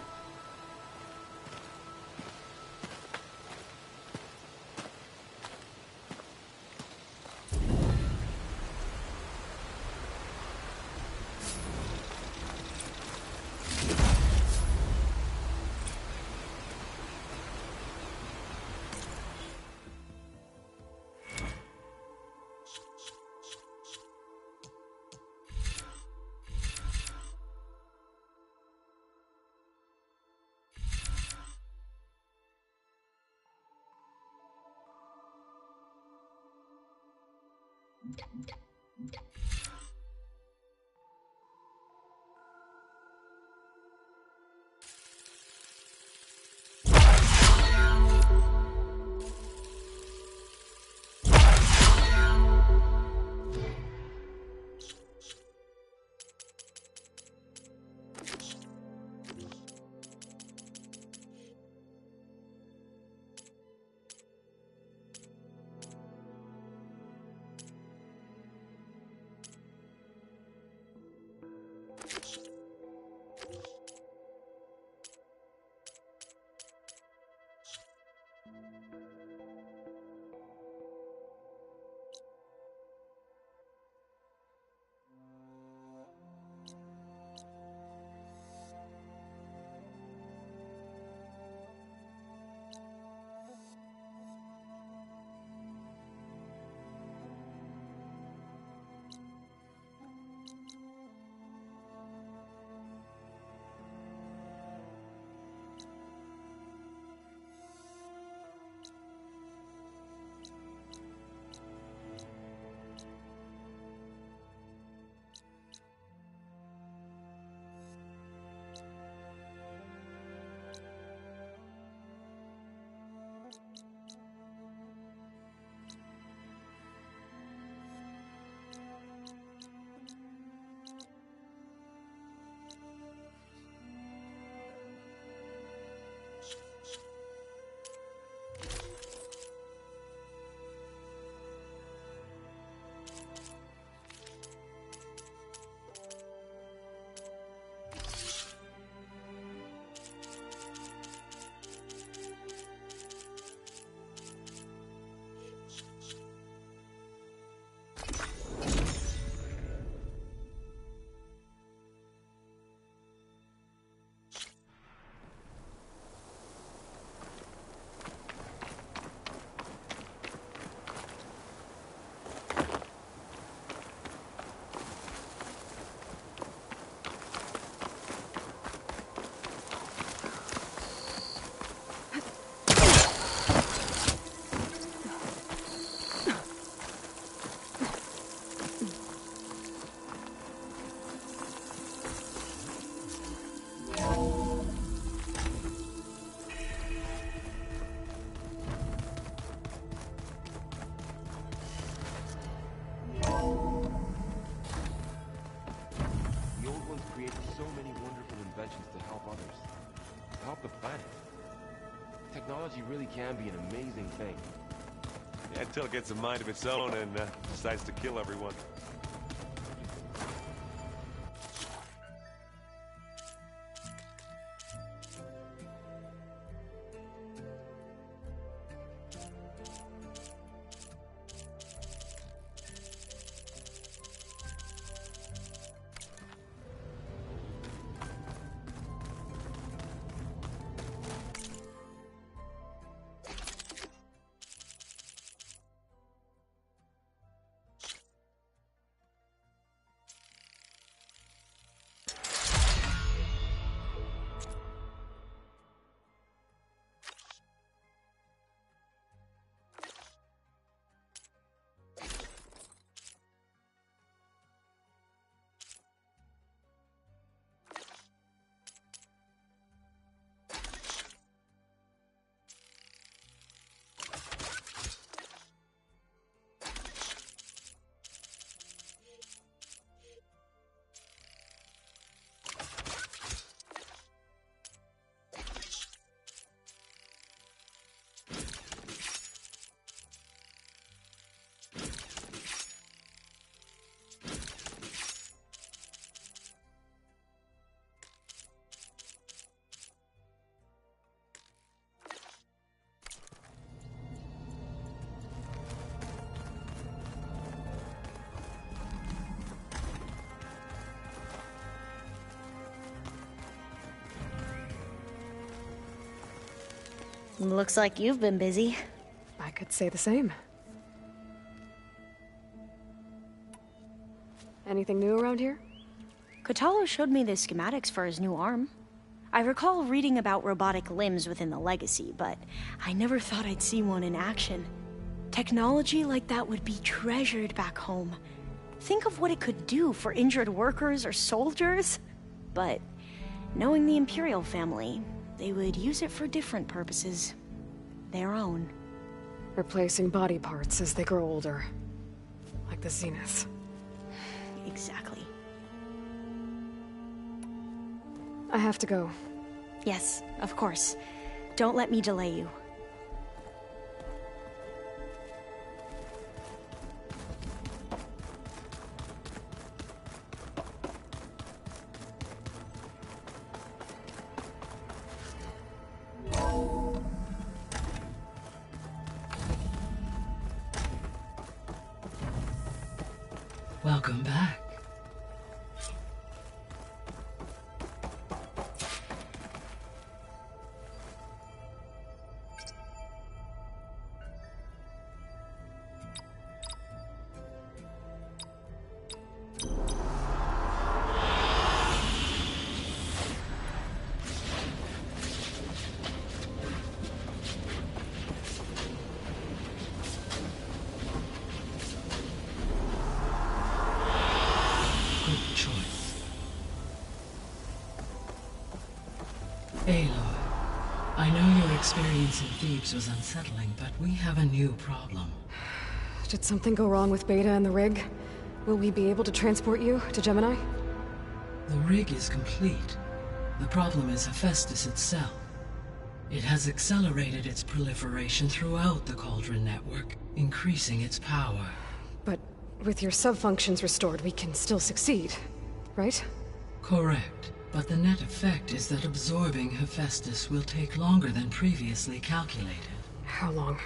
Speaker 8: Technology really can be an amazing thing.
Speaker 9: Yeah, until it gets a mind of its own and decides to kill everyone.
Speaker 6: Looks like you've been busy.
Speaker 3: I could say the same. Anything new around here?
Speaker 6: Kotallo showed me the schematics for his new arm. I recall reading about robotic limbs within the Legacy, but I never thought I'd see one in action. Technology like that would be treasured back home. Think of what it could do for injured workers or soldiers. But knowing the Imperial family, they would use it for different purposes. Their own.
Speaker 3: Replacing body parts as they grow older. Like the Zeniths.
Speaker 6: Exactly.
Speaker 3: I have to go.
Speaker 6: Yes, of course. Don't let me delay you.
Speaker 10: Welcome back. Aloy, I know your experience in Thebes was unsettling, but we have a new problem.
Speaker 3: Did something go wrong with Beta and the rig? Will we be able to transport you to Gemini?
Speaker 10: The rig is complete. The problem is Hephaestus itself. It has accelerated its proliferation throughout the Cauldron network, increasing its power.
Speaker 3: But with your sub-functions restored, we can still succeed, right?
Speaker 10: Correct. But the net effect is that absorbing Hephaestus will take longer than previously calculated.
Speaker 3: How long?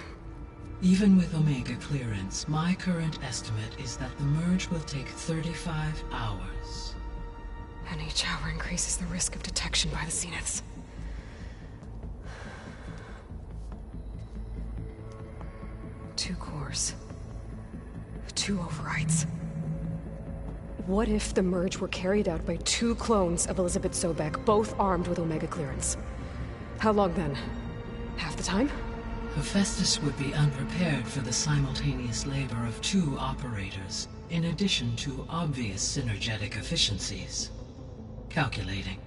Speaker 10: Even with Omega clearance, my current estimate is that the merge will take 35 hours.
Speaker 3: And each hour increases the risk of detection by the Zeniths. Two cores. Two overrides. What if the merge were carried out by two clones of Elizabeth Sobek, both armed with Omega clearance? How long then? Half the time?
Speaker 10: Hephaestus would be unprepared for the simultaneous labor of two operators, in addition to obvious synergetic efficiencies. Calculating.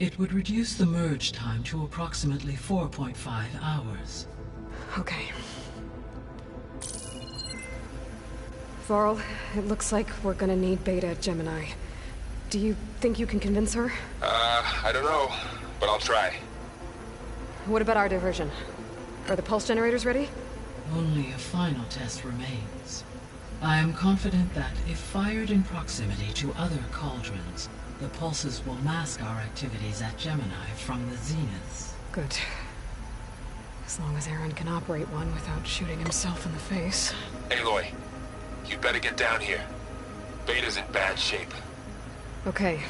Speaker 10: It would reduce the merge time to approximately 4.5 hours.
Speaker 3: Okay. Varl, it looks like we're gonna need Beta at Gemini. Do you think you can convince her?
Speaker 8: I don't know, but I'll try.
Speaker 3: What about our diversion? Are the pulse generators ready?
Speaker 10: Only a final test remains. I am confident that if fired in proximity to other cauldrons, the pulses will mask our activities at Gemini from the Zeniths.
Speaker 3: Good. As long as Aaron can operate one without shooting himself in the face.
Speaker 8: Aloy, you better get down here. Beta's in bad shape.
Speaker 3: Okay.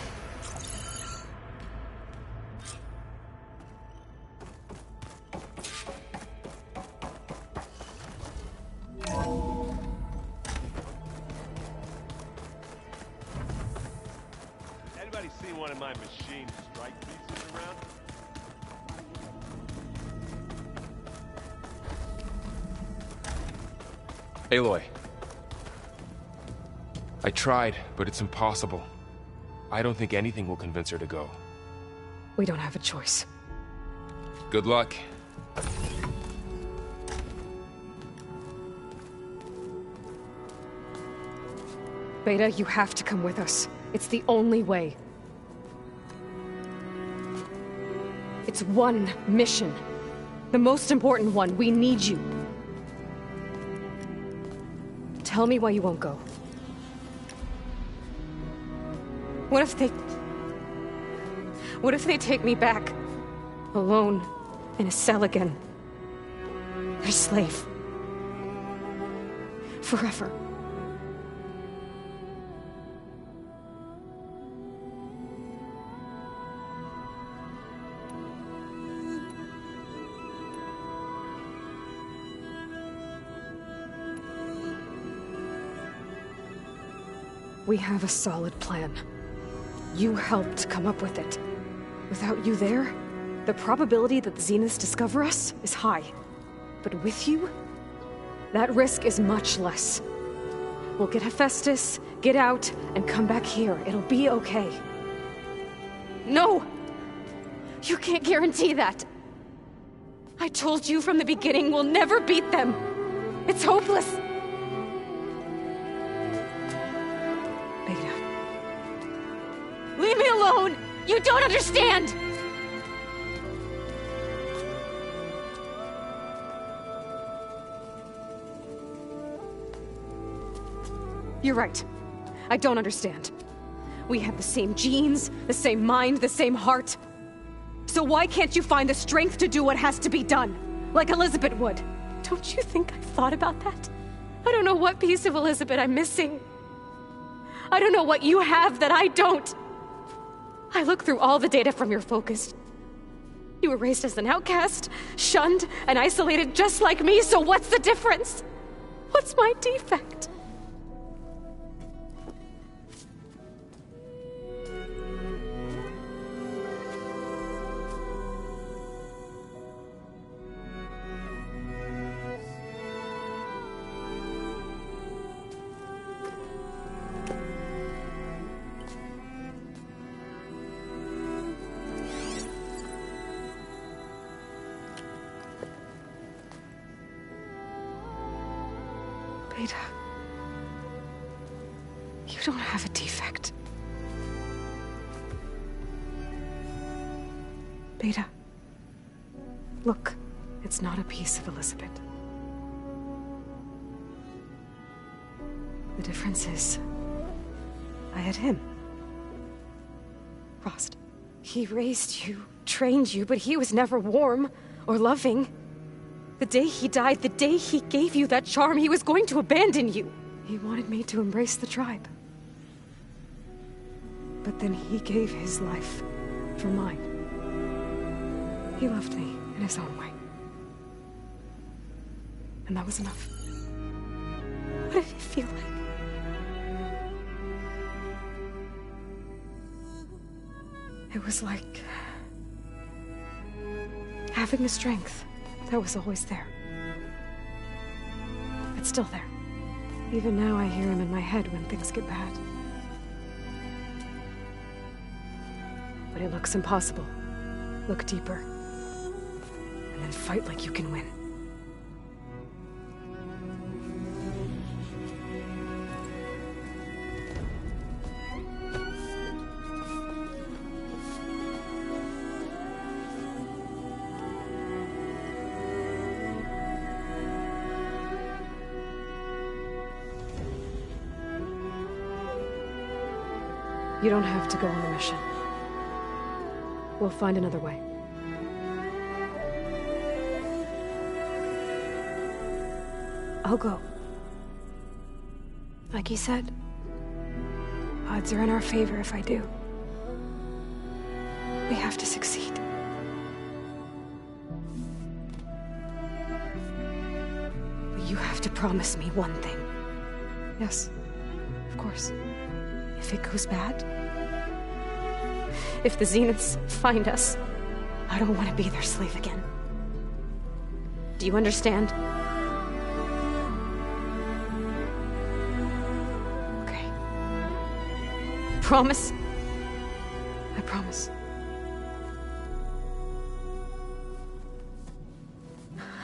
Speaker 9: Anybody seen one of my machine strike pieces around?
Speaker 8: Aloy. I tried, but it's impossible. I don't think anything will convince her to go.
Speaker 3: We don't have a choice.
Speaker 8: Good luck.
Speaker 3: Beta, you have to come with us. It's the only way. It's one mission. The most important one. We need you. Tell me why you won't go. What if they take me back? Alone, in a cell again. Their slave. Forever. We have a solid plan. You helped come up with it. Without you there, the probability that the Zeniths discover us is high. But with you, That risk is much less. We'll get Hephaestus, get out, and come back here. It'll be okay.
Speaker 11: No! You can't guarantee that. I told you from the beginning we'll never beat them. It's hopeless.
Speaker 3: Beta.
Speaker 11: Leave me alone! You don't understand!
Speaker 3: You're right. I don't understand. We have the same genes, the same mind, the same heart. So why can't you find the strength to do what has to be done? Like Elizabeth would.
Speaker 11: Don't you think I've thought about that? I don't know what piece of Elizabeth I'm missing. I don't know what you have that I don't. I look through all the data from your focus. You were raised as an outcast, shunned, and isolated just like me, so what's the difference? What's my defect?
Speaker 3: Beta. You don't have a defect. Beta. Look, it's not a piece of Elizabeth. The difference is, I had him. Rost.
Speaker 11: He raised you, trained you, but he was never warm or loving. The day he died, the day he gave you that charm, he was going to abandon you.
Speaker 3: He wanted me to embrace the tribe. But then he gave his life for mine. He loved me in his own way. And that was enough.
Speaker 11: What did it feel like?
Speaker 3: It was like having the strength that was always there. It's still there. Even now I hear him in my head when things get bad. But it looks impossible. Look deeper. And then fight like you can win. You don't have to go on the mission. We'll find another way. I'll go. Like you said, odds are in our favor if I do. We have to succeed. But you have to promise me one thing. Yes, of course. If it goes bad, if the Zeniths find us, I don't want to be their slave again.
Speaker 11: Do you understand?
Speaker 3: Okay.
Speaker 11: Promise?
Speaker 3: I promise.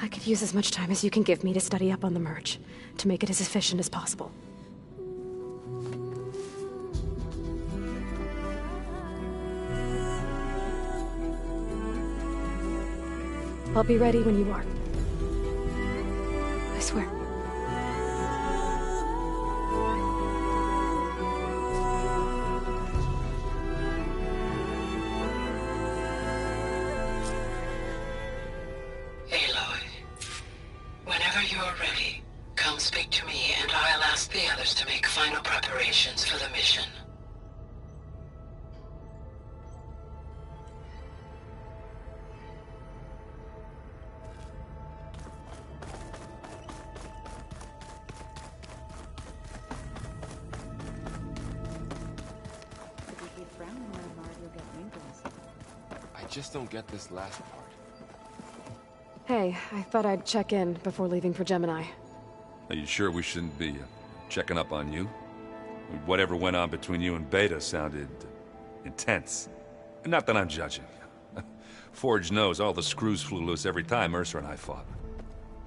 Speaker 11: I could use as much time as you can give me to study up on the merge, to make it as efficient as possible.
Speaker 3: I'll be ready when you are. I swear.
Speaker 10: Aloy, whenever you're ready, come speak to me and I'll ask the others to make final preparations for the mission.
Speaker 8: I just don't get this last part.
Speaker 3: Hey, I thought I'd check in before leaving for Gemini.
Speaker 7: Are you sure we shouldn't be checking up on you? Whatever went on between you and Beta sounded intense. Not that I'm judging. Forge knows all the screws flew loose every time Mercer and I fought.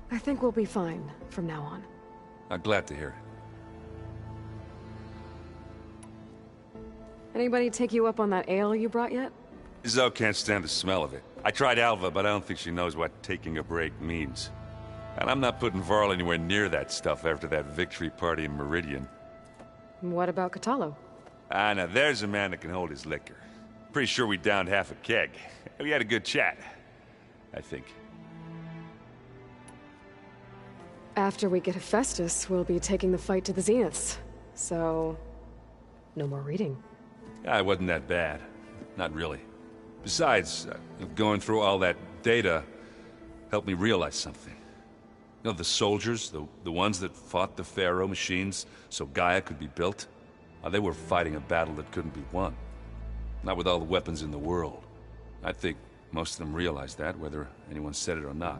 Speaker 3: I think we'll be fine from now on.
Speaker 7: I'm glad to hear it.
Speaker 3: Anybody take you up on that ale you brought yet?
Speaker 7: Zoe can't stand the smell of it. I tried Alva, but I don't think she knows what taking a break means. And I'm not putting Varl anywhere near that stuff after that victory party in Meridian.
Speaker 3: What about Catalo?
Speaker 7: Ah, now there's a man that can hold his liquor. Pretty sure we downed half a keg. We had a good chat, I think.
Speaker 3: After we get Hephaestus, we'll be taking the fight to the Zeniths. So, no more reading.
Speaker 7: Ah, it wasn't that bad. Not really. Besides, going through all that data helped me realize something. You know, the soldiers, the ones that fought the Pharaoh machines so Gaia could be built, they were fighting a battle that couldn't be won. Not with all the weapons in the world. I think most of them realized that, whether anyone said it or not.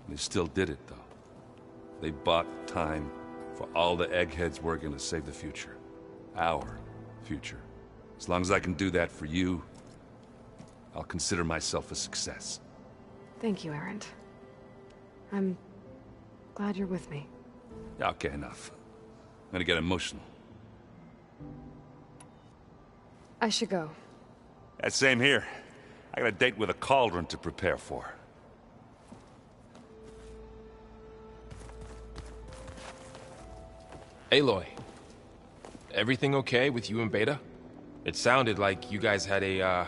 Speaker 7: They still did it, though. They bought time for all the eggheads working to save the future. Our future. As long as I can do that for you, I'll consider myself a success.
Speaker 3: Thank you, Erend. I'm glad you're with me.
Speaker 7: Okay, enough. I'm gonna get emotional.
Speaker 3: I should go.
Speaker 7: Same here. I got a date with a cauldron to prepare for.
Speaker 8: Aloy, everything okay with you and Beta? It sounded like you guys had a,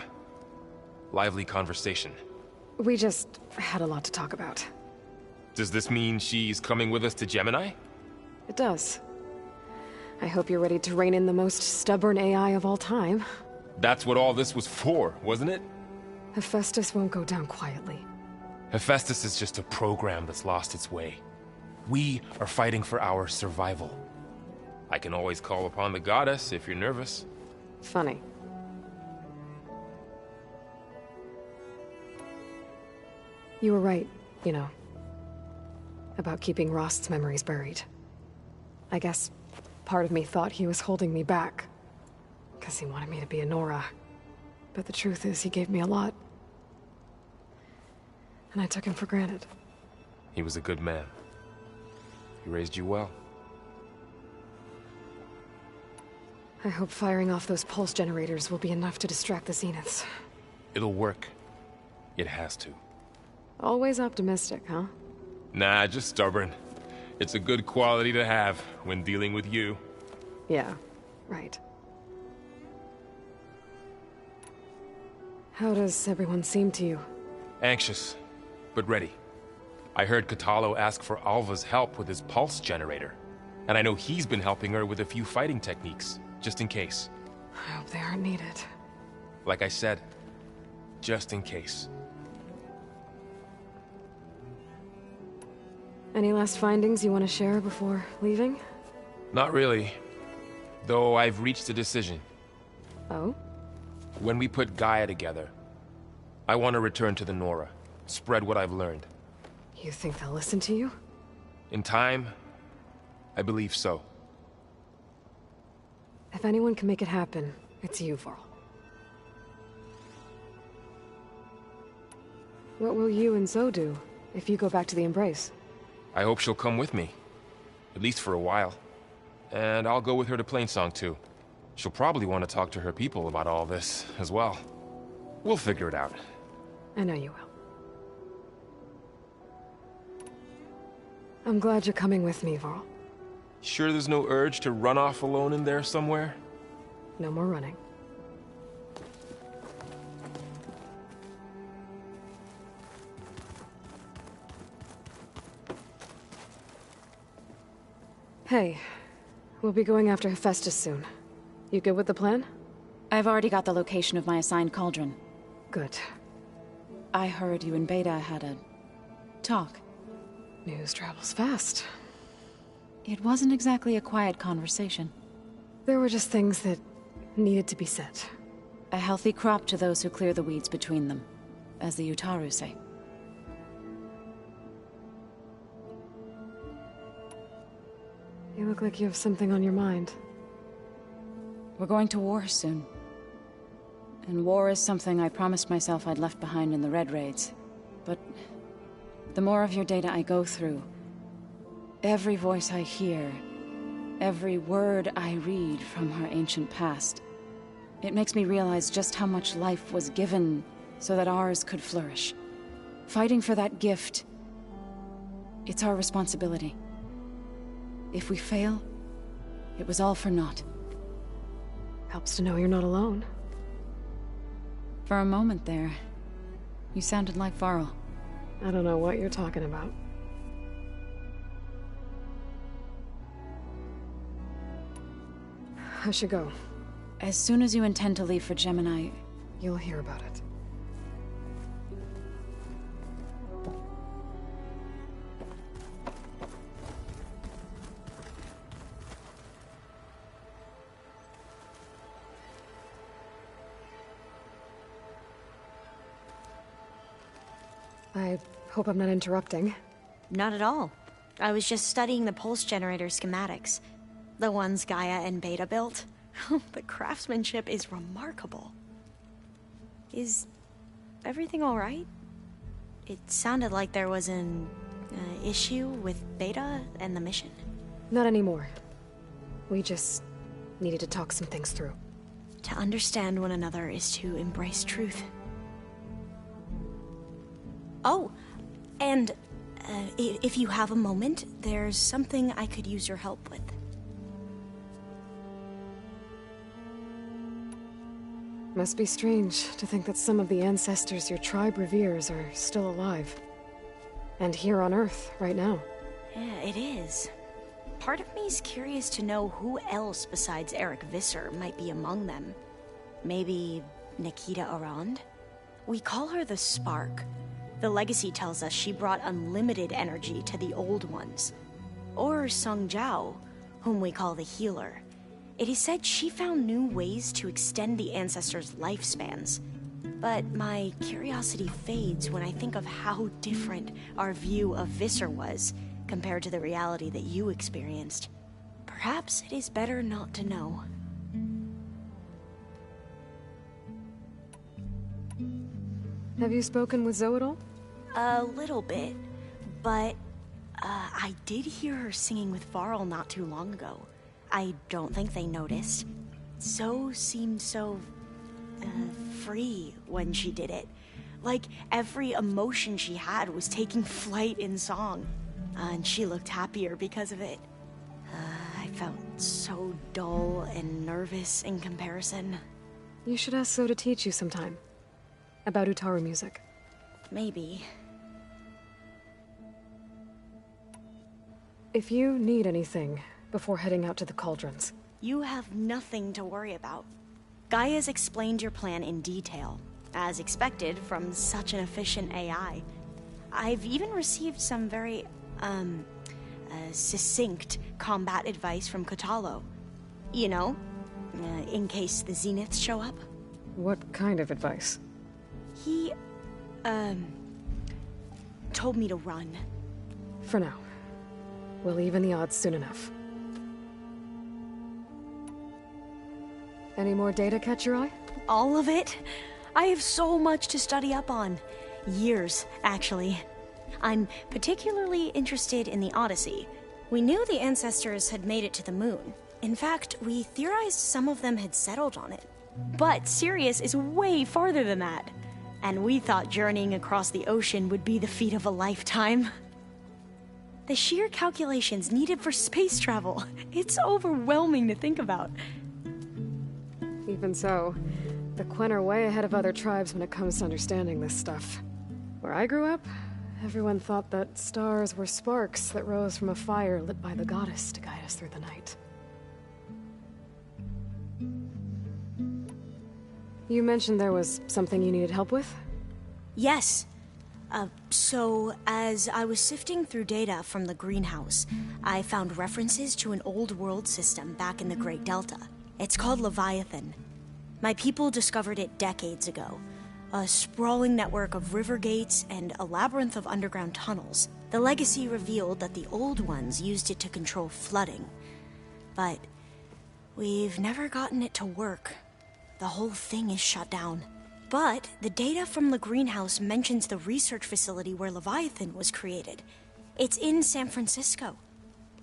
Speaker 8: lively conversation.
Speaker 3: We just had a lot to talk about.
Speaker 8: Does this mean she's coming with us to Gemini?
Speaker 3: It does. I hope you're ready to rein in the most stubborn AI of all time.
Speaker 8: That's what all this was for, wasn't it?
Speaker 3: Hephaestus won't go down quietly.
Speaker 8: Hephaestus is just a program that's lost its way. We are fighting for our survival. I can always call upon the goddess if you're nervous.
Speaker 3: Funny. You were right, you know. About keeping Rost's memories buried. I guess part of me thought he was holding me back. Because he wanted me to be a Nora. But the truth is, he gave me a lot. And I took him for granted.
Speaker 8: He was a good man. He raised you well.
Speaker 3: I hope firing off those pulse generators will be enough to distract the Zeniths.
Speaker 8: It'll work. It has to.
Speaker 3: Always optimistic, huh?
Speaker 8: Nah, just stubborn. It's a good quality to have when dealing with you.
Speaker 3: Yeah, right. How does everyone seem to you?
Speaker 8: Anxious, but ready. I heard Catalo ask for Alva's help with his pulse generator. And I know he's been helping her with a few fighting techniques, just in case.
Speaker 3: I hope they aren't needed.
Speaker 8: Like I said, just in case.
Speaker 3: Any last findings you want to share before leaving?
Speaker 8: Not really. Though I've reached a decision.
Speaker 3: Oh?
Speaker 8: When we put Gaia together, I want to return to the Nora. Spread what I've learned.
Speaker 3: You think they'll listen to you?
Speaker 8: In time, I believe so.
Speaker 3: If anyone can make it happen, it's you, Varl. What will you and Zoe do if you go back to the Embrace?
Speaker 8: I hope she'll come with me. At least for a while. And I'll go with her to Plainsong too. She'll probably want to talk to her people about all this as well. We'll figure it out.
Speaker 3: I know you will. I'm glad you're coming with me, Varl.
Speaker 8: Sure there's no urge to run off alone in there somewhere?
Speaker 3: No more running. Hey, we'll be going after Hephaestus soon. You good with the plan?
Speaker 5: I've already got the location of my assigned cauldron.
Speaker 3: Good.
Speaker 5: I heard you and Beta had a talk.
Speaker 3: News travels fast.
Speaker 5: It wasn't exactly a quiet conversation.
Speaker 3: There were just things that needed to be said.
Speaker 5: A healthy crop to those who clear the weeds between them, as the Utaru say.
Speaker 3: You look like you have something on your mind.
Speaker 5: We're going to war soon. And war is something I promised myself I'd left behind in the Red Raids. But the more of your data I go through, every voice I hear, every word I read from our ancient past, it makes me realize just how much life was given so that ours could flourish. Fighting for that gift, it's our responsibility. If we fail, it was all for naught.
Speaker 3: Helps to know you're not alone.
Speaker 5: For a moment there, you sounded like Varl.
Speaker 3: I don't know what you're talking about. I should go.
Speaker 5: As soon as you intend to leave for Gemini,
Speaker 3: you'll hear about it. I hope I'm not interrupting.
Speaker 6: Not at all. I was just studying the pulse generator schematics. The ones Gaia and Beta built. The craftsmanship is remarkable. Is everything alright? It sounded like there was an issue with Beta and the mission.
Speaker 3: Not anymore. We just needed to talk some things through.
Speaker 6: To understand one another is to embrace truth. Oh, and if you have a moment, there's something I could use your help with.
Speaker 3: Must be strange to think that some of the ancestors your tribe reveres are still alive. And here on Earth, right now.
Speaker 6: Yeah, it is. Part of me's curious to know who else besides Eric Visser might be among them. Maybe Nikita Arand? We call her the Spark. The legacy tells us she brought unlimited energy to the Old Ones. Or Sung Jiao, whom we call the Healer. It is said she found new ways to extend the ancestors' lifespans. But my curiosity fades when I think of how different our view of Visser was compared to the reality that you experienced. Perhaps it is better not to know.
Speaker 3: Have you spoken with Zoe at all?
Speaker 6: A little bit, but I did hear her singing with Varl not too long ago. I don't think they noticed. Zoe seemed so free when she did it. Like every emotion she had was taking flight in song. And she looked happier because of it. I felt so dull and nervous in comparison.
Speaker 3: You should ask Zoe to teach you sometime. About Utaru music.
Speaker 6: Maybe.
Speaker 3: If you need anything before heading out to the cauldrons.
Speaker 6: You have nothing to worry about. Gaia's explained your plan in detail, as expected from such an efficient AI. I've even received some very, succinct combat advice from Kotalo. You know, in case the Zeniths show up.
Speaker 3: What kind of advice?
Speaker 6: He, told me to run.
Speaker 3: For now. We'll even the odds soon enough. Any more data catch your eye?
Speaker 6: All of it? I have so much to study up on. Years, actually. I'm particularly interested in the Odyssey. We knew the ancestors had made it to the moon. In fact, we theorized some of them had settled on it. But Sirius is way farther than that. And we thought journeying across the ocean would be the feat of a lifetime. The sheer calculations needed for space travel, it's overwhelming to think about.
Speaker 3: Even so, the Quen are way ahead of other tribes when it comes to understanding this stuff. Where I grew up, everyone thought that stars were sparks that rose from a fire lit by the goddess to guide us through the night. You mentioned there was something you needed help with?
Speaker 6: Yes. So, as I was sifting through data from the greenhouse, I found references to an old world system back in the Great Delta. It's called Leviathan. My people discovered it decades ago. A sprawling network of river gates and a labyrinth of underground tunnels. The legacy revealed that the old ones used it to control flooding, but we've never gotten it to work. The whole thing is shut down. But the data from the greenhouse mentions the research facility where Leviathan was created. It's in San Francisco.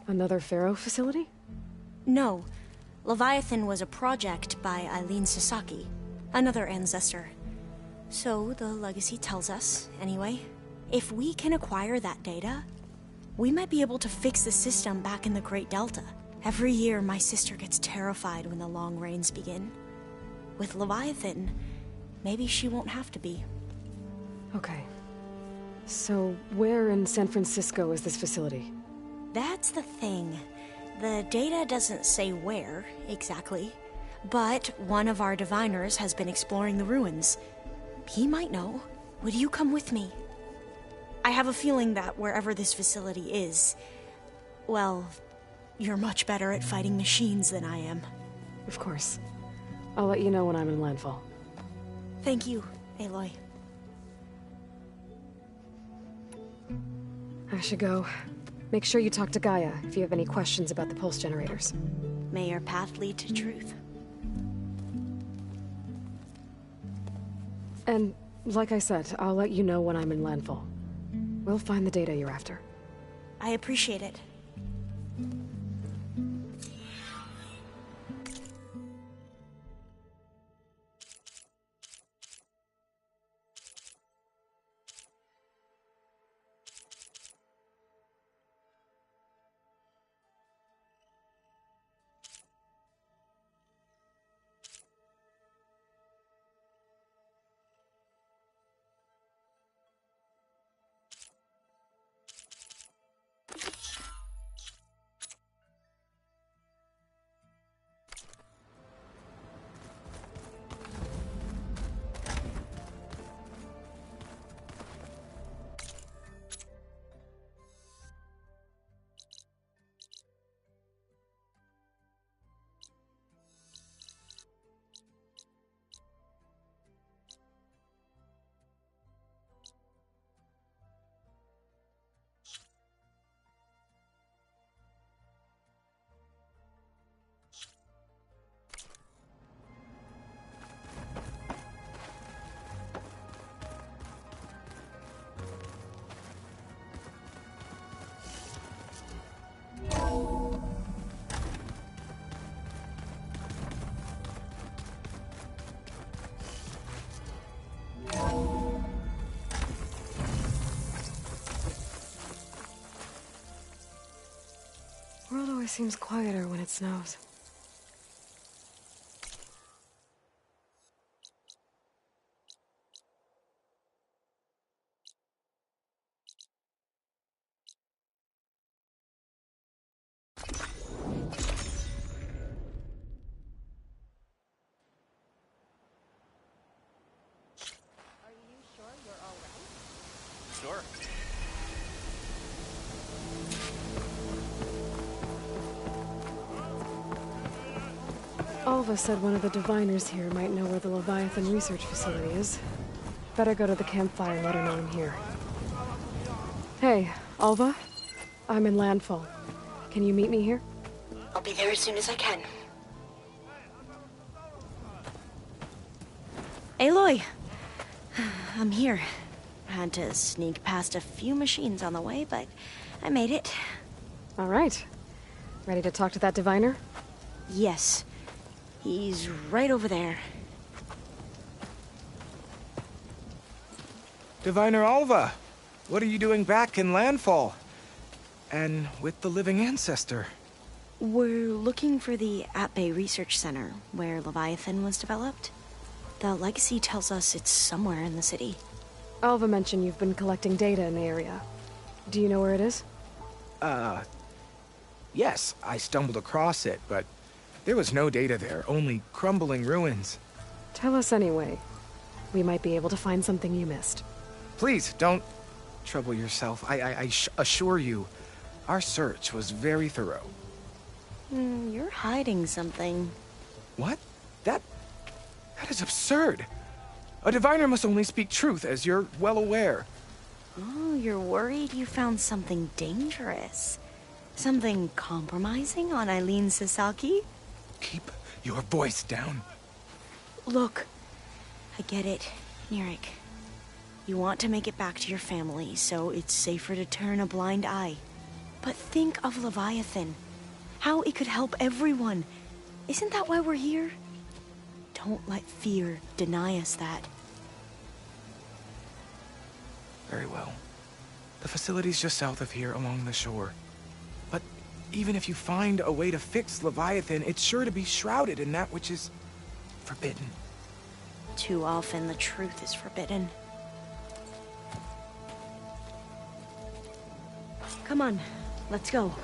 Speaker 3: Another Pharaoh facility?
Speaker 6: No. Leviathan was a project by Eileen Sasaki, another ancestor. So the legacy tells us, anyway, if we can acquire that data, we might be able to fix the system back in the Great Delta. Every year, my sister gets terrified when the long rains begin. With Leviathan, maybe she won't have to be.
Speaker 3: Okay. So, where in San Francisco is this facility?
Speaker 6: That's the thing. The data doesn't say where, exactly. But one of our diviners has been exploring the ruins. He might know. Would you come with me? I have a feeling that wherever this facility is, well, you're much better at fighting machines than I am.
Speaker 3: Of course. I'll let you know when I'm in landfall.
Speaker 6: Thank you, Aloy.
Speaker 3: I should go. Make sure you talk to Gaia if you have any questions about the pulse generators.
Speaker 6: May your path lead to truth.
Speaker 3: And, like I said, I'll let you know when I'm in landfall. We'll find the data you're after.
Speaker 6: I appreciate it.
Speaker 3: World always seems quieter when it snows.
Speaker 8: Sure.
Speaker 3: Alva said one of the diviners here might know where the Leviathan research facility is. Better go to the campfire and let her know I'm here. Hey, Alva? I'm in landfall. Can you meet me here?
Speaker 6: I'll be there as soon as I can. Aloy! I'm here. Had to sneak past a few machines on the way, but I made it.
Speaker 3: All right. Ready to talk to that diviner?
Speaker 6: Yes. He's right over there.
Speaker 12: Diviner Alva, what are you doing back in landfall? And with the living ancestor?
Speaker 6: We're looking for the At-Bay Research Center, where Leviathan was developed. The legacy tells us it's somewhere in the city.
Speaker 3: Alva mentioned you've been collecting data in the area. Do you know where it is?
Speaker 12: Yes, I stumbled across it, but there was no data there, only crumbling ruins.
Speaker 3: Tell us anyway. We might be able to find something you missed.
Speaker 12: Please, don't trouble yourself. I assure you, our search was very thorough.
Speaker 6: You're hiding something.
Speaker 12: What? That is absurd. A diviner must only speak truth, as you're well aware.
Speaker 6: Oh, you're worried you found something dangerous. Something compromising on Eileen Sasaki?
Speaker 12: Keep your voice down.
Speaker 6: Look, I get it, Nirik. You want to make it back to your family, so it's safer to turn a blind eye. But think of Leviathan. How it could help everyone. Isn't that why we're here? Don't let fear deny us that.
Speaker 12: Very well. The facility's just south of here along the shore. But even if you find a way to fix Leviathan, it's sure to be shrouded in that which is forbidden.
Speaker 6: Too often the truth is forbidden. Come on, let's go.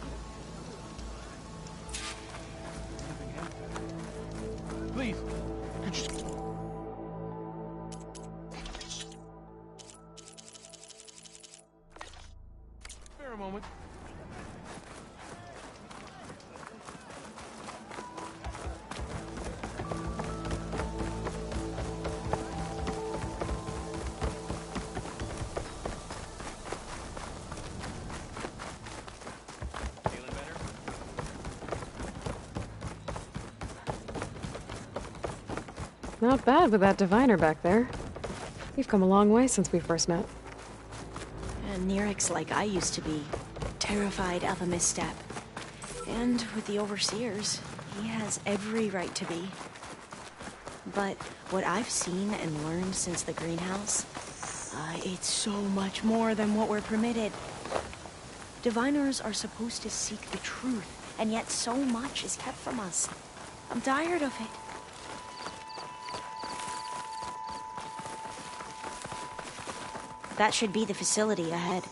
Speaker 12: Please, could you... Spare a moment.
Speaker 3: Not bad with that diviner back there. You've come a long way since we first met.
Speaker 6: And Nirik's like I used to be, terrified of a misstep. And with the Overseers, he has every right to be. But what I've seen and learned since the greenhouse, it's so much more than what we're permitted. Diviners are supposed to seek the truth, and yet so much is kept from us. I'm tired of it. That should be the facility ahead.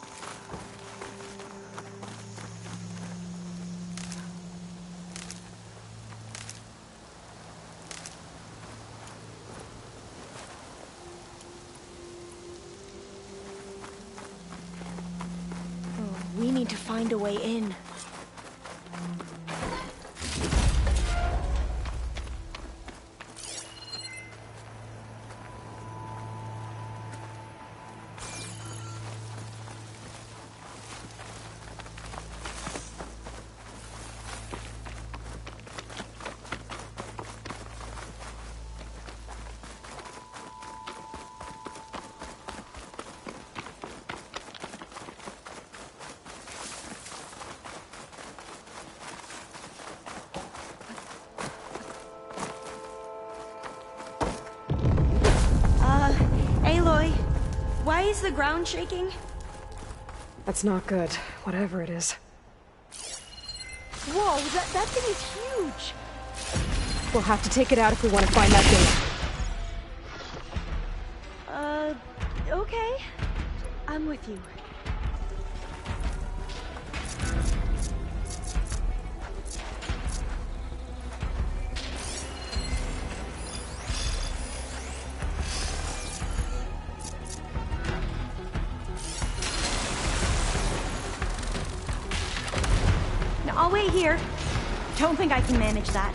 Speaker 6: Oh, we need to find a way in. Aloy, why is the ground shaking?
Speaker 3: That's not good, whatever it is.
Speaker 6: Whoa, that thing is huge!
Speaker 3: We'll have to take it out if we want to find that thing.
Speaker 6: Okay. I'm with you. I'll wait here. Don't think I can manage that.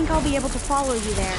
Speaker 6: I'll be able to follow you there.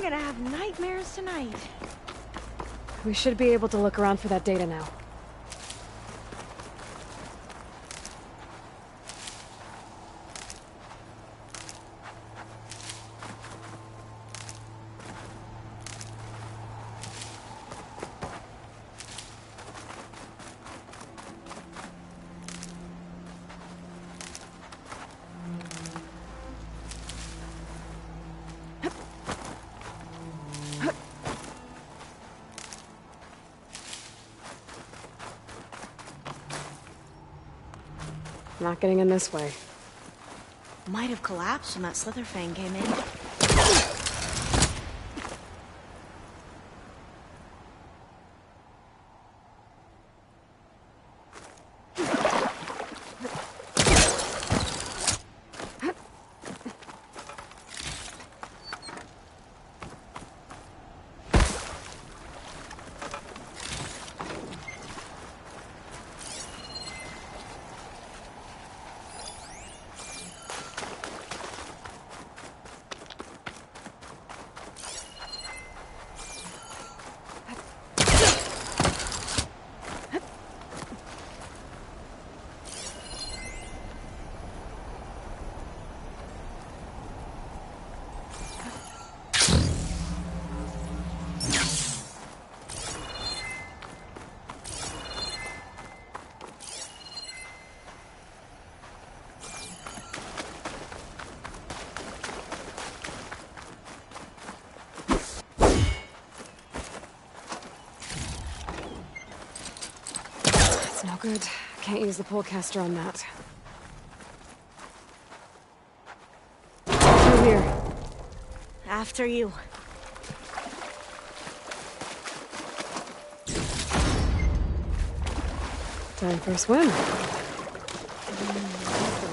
Speaker 6: I'm gonna have nightmares tonight.
Speaker 3: We should be able to look around for that data now. Not getting in this way.
Speaker 6: Might have collapsed when that Slitherfang came in. No good. Can't use the polecaster on that. Through here. After you.
Speaker 3: Time for a swim.
Speaker 6: The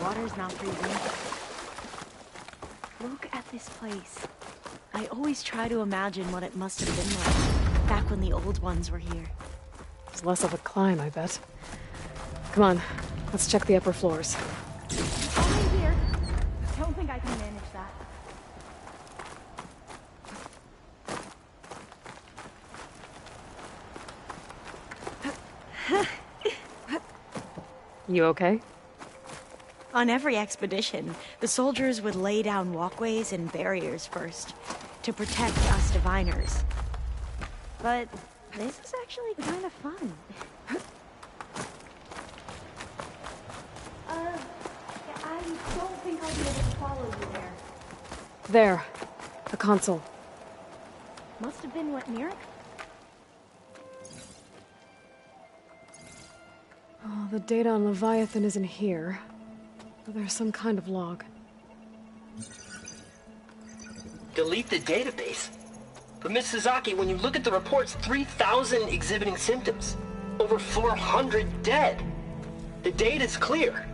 Speaker 6: water's not freezing. Look at this place. I always try to imagine what it must have been like back when the old ones were here.
Speaker 3: It's less of a climb, I bet. Come on, let's check the upper floors.
Speaker 6: I'll wait here. Don't think I can manage that.
Speaker 3: You okay?
Speaker 6: On every expedition, the soldiers would lay down walkways and barriers first to protect us diviners. But this is actually kind of fun. I don't think I'll be able to follow you there.
Speaker 3: There. The console.
Speaker 6: Must have been what Mirek?
Speaker 3: Oh, the data on Leviathan isn't here. But there's some kind of log.
Speaker 13: Delete the database? But Miss Sasaki, when you look at the reports, 3,000 exhibiting symptoms. Over 400 dead. The data's clear.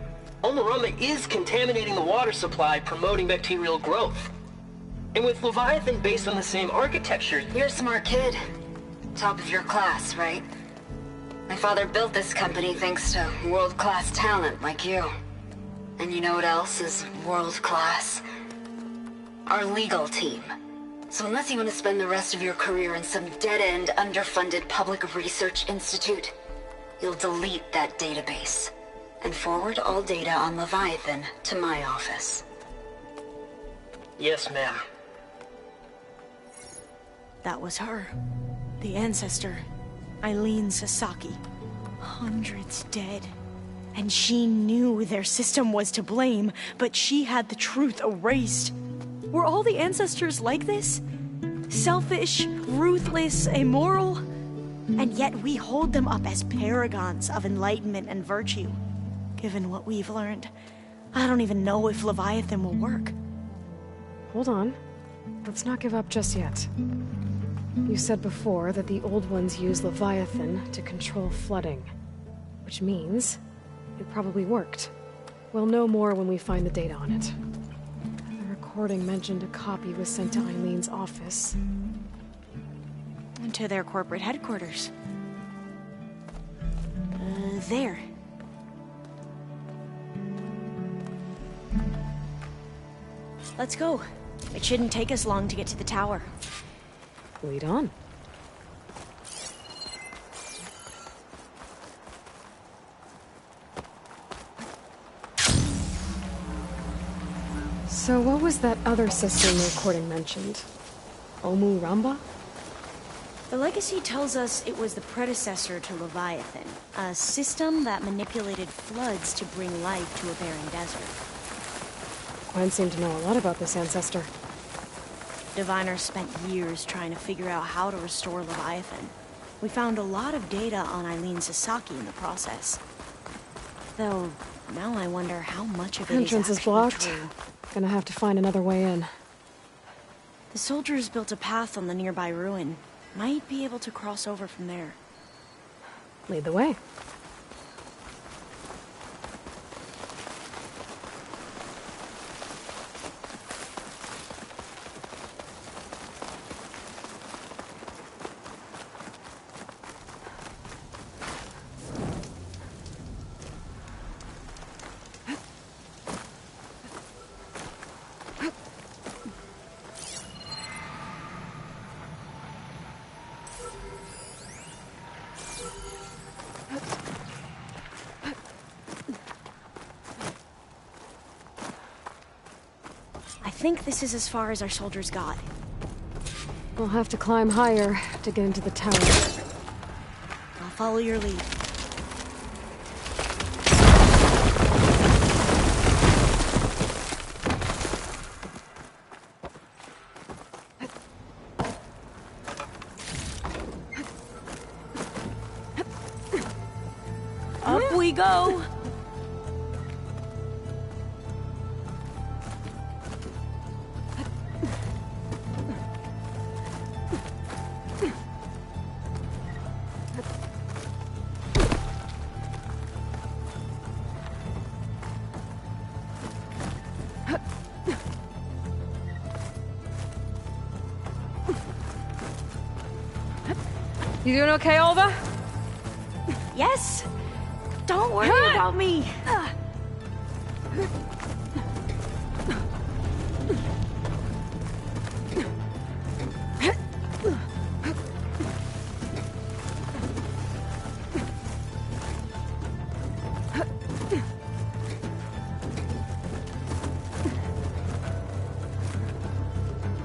Speaker 13: Omarama is contaminating the water supply, promoting bacterial growth. And with Leviathan based on the same architecture...
Speaker 14: You're a smart kid. Top of your class, right? My father built this company thanks to world-class talent like you. And you know what else is world-class? Our legal team. So unless you want to spend the rest of your career in some dead-end, underfunded public research institute, you'll delete that database and forward all data on Leviathan to my office.
Speaker 13: Yes, ma'am.
Speaker 6: That was her. The ancestor. Eileen Sasaki. Hundreds dead. And she knew their system was to blame, but she had the truth erased. Were all the ancestors like this? Selfish, ruthless, immoral? And yet we hold them up as paragons of enlightenment and virtue. Given what we've learned, I don't even know if Leviathan will work.
Speaker 3: Hold on. Let's not give up just yet. You said before that the old ones use Leviathan to control flooding. Which means it probably worked. We'll know more when we find the data on it. The recording mentioned a copy was sent to Eileen's office.
Speaker 6: And to their corporate headquarters. There. Let's go. It shouldn't take us long to get to the tower.
Speaker 3: Lead on. So what was that other system the recording mentioned? Omu Ramba?
Speaker 6: The legacy tells us it was the predecessor to Leviathan, a system that manipulated floods to bring life to a barren desert.
Speaker 3: Gwen seemed to know a lot about this ancestor.
Speaker 6: Diviners spent years trying to figure out how to restore Leviathan. We found a lot of data on Eileen Sasaki in the process. Though, now I wonder how much of it
Speaker 3: Entrance
Speaker 6: is
Speaker 3: is blocked.
Speaker 6: true.
Speaker 3: Gonna have to find another way in.
Speaker 6: The soldiers built a path on the nearby ruin. Might be able to cross over from there.
Speaker 3: Lead the way.
Speaker 6: I think this is as far as our soldiers got.
Speaker 3: We'll have to climb higher to get into the tower.
Speaker 6: I'll follow your lead. Up we go!
Speaker 3: You doing okay, Olva?
Speaker 6: Yes! Don't worry about me!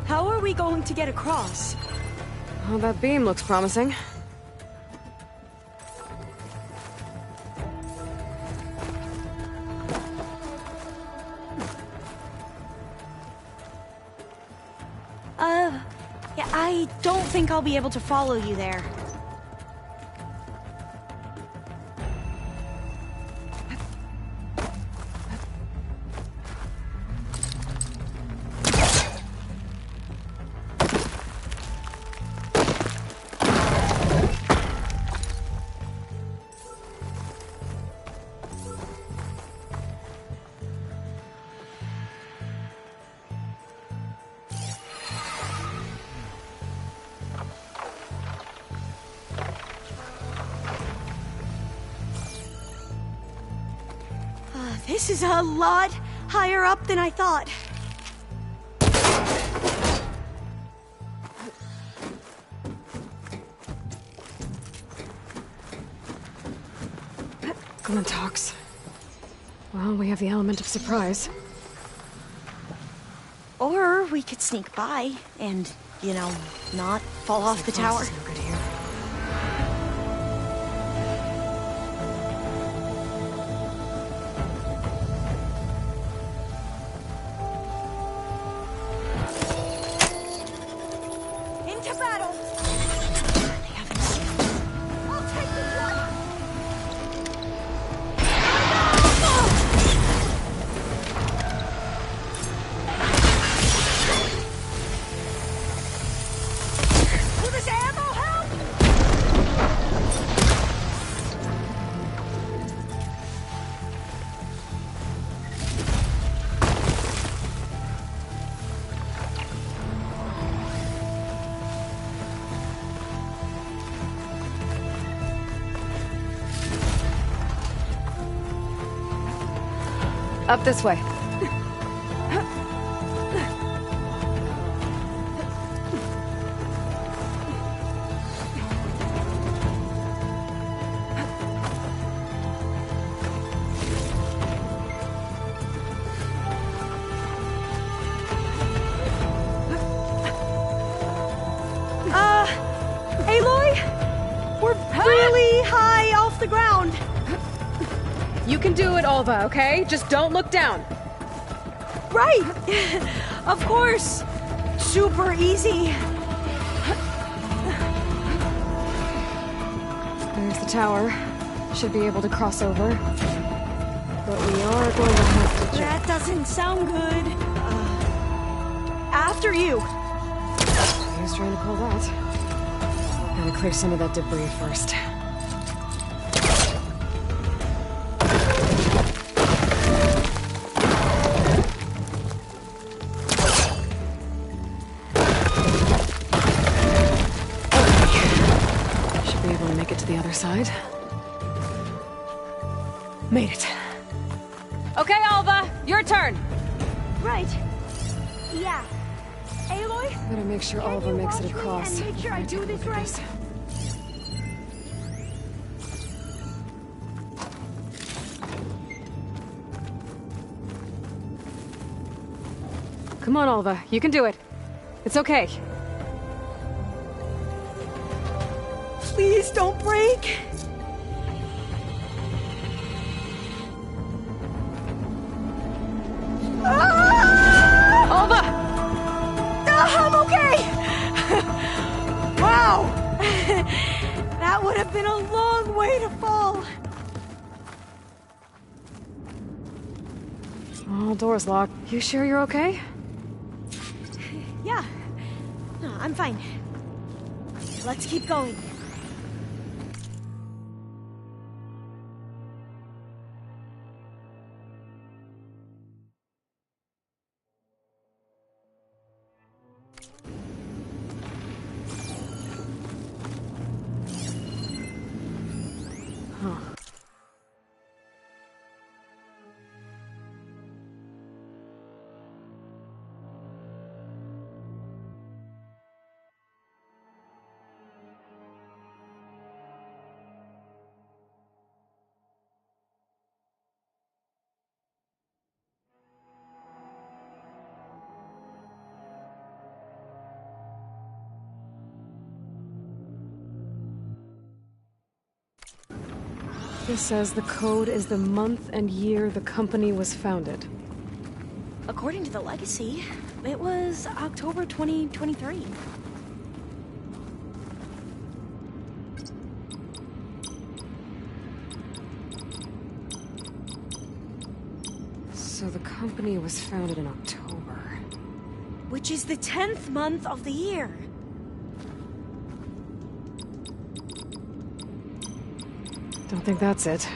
Speaker 6: How are we going to get across?
Speaker 3: Oh, that beam looks promising.
Speaker 6: Yeah, I don't think I'll be able to follow you there. This is a lot higher up than I thought.
Speaker 3: Glintox. Well, we have the element of surprise.
Speaker 6: Or we could sneak by and, you know, not fall off the tower.
Speaker 3: No good here.
Speaker 6: Into battle! They haven't seen us. I'll take this one! Will this ammo help?
Speaker 3: Up this way.
Speaker 6: the ground.
Speaker 3: You can do it, Olva, okay? Just don't look down.
Speaker 6: Right! Of course! Super easy.
Speaker 3: There's the tower. Should be able to cross over. But we are going to have to jump.
Speaker 6: That doesn't sound good. After you.
Speaker 3: He was trying to pull that. Gotta clear some of that debris first. Should be able to make it to the other side. Made it. Okay, Alva, your turn.
Speaker 6: Right. Yeah. Aloy?
Speaker 3: Better make sure Alva makes it across.
Speaker 6: And make sure I do this right.
Speaker 3: Come on, Alva. You can do it. It's okay.
Speaker 6: Please don't break.
Speaker 3: Alva!
Speaker 6: I'm okay! Wow! That would have been a long way to fall.
Speaker 3: All doors locked. You sure you're okay?
Speaker 6: Yeah. No, I'm fine. Let's keep going.
Speaker 3: This says the code is the month and year the company was founded.
Speaker 6: According to the legacy, it was October 2023.
Speaker 3: So the company was founded in October.
Speaker 6: Which is the 10th month of the year.
Speaker 3: Don't think that's it.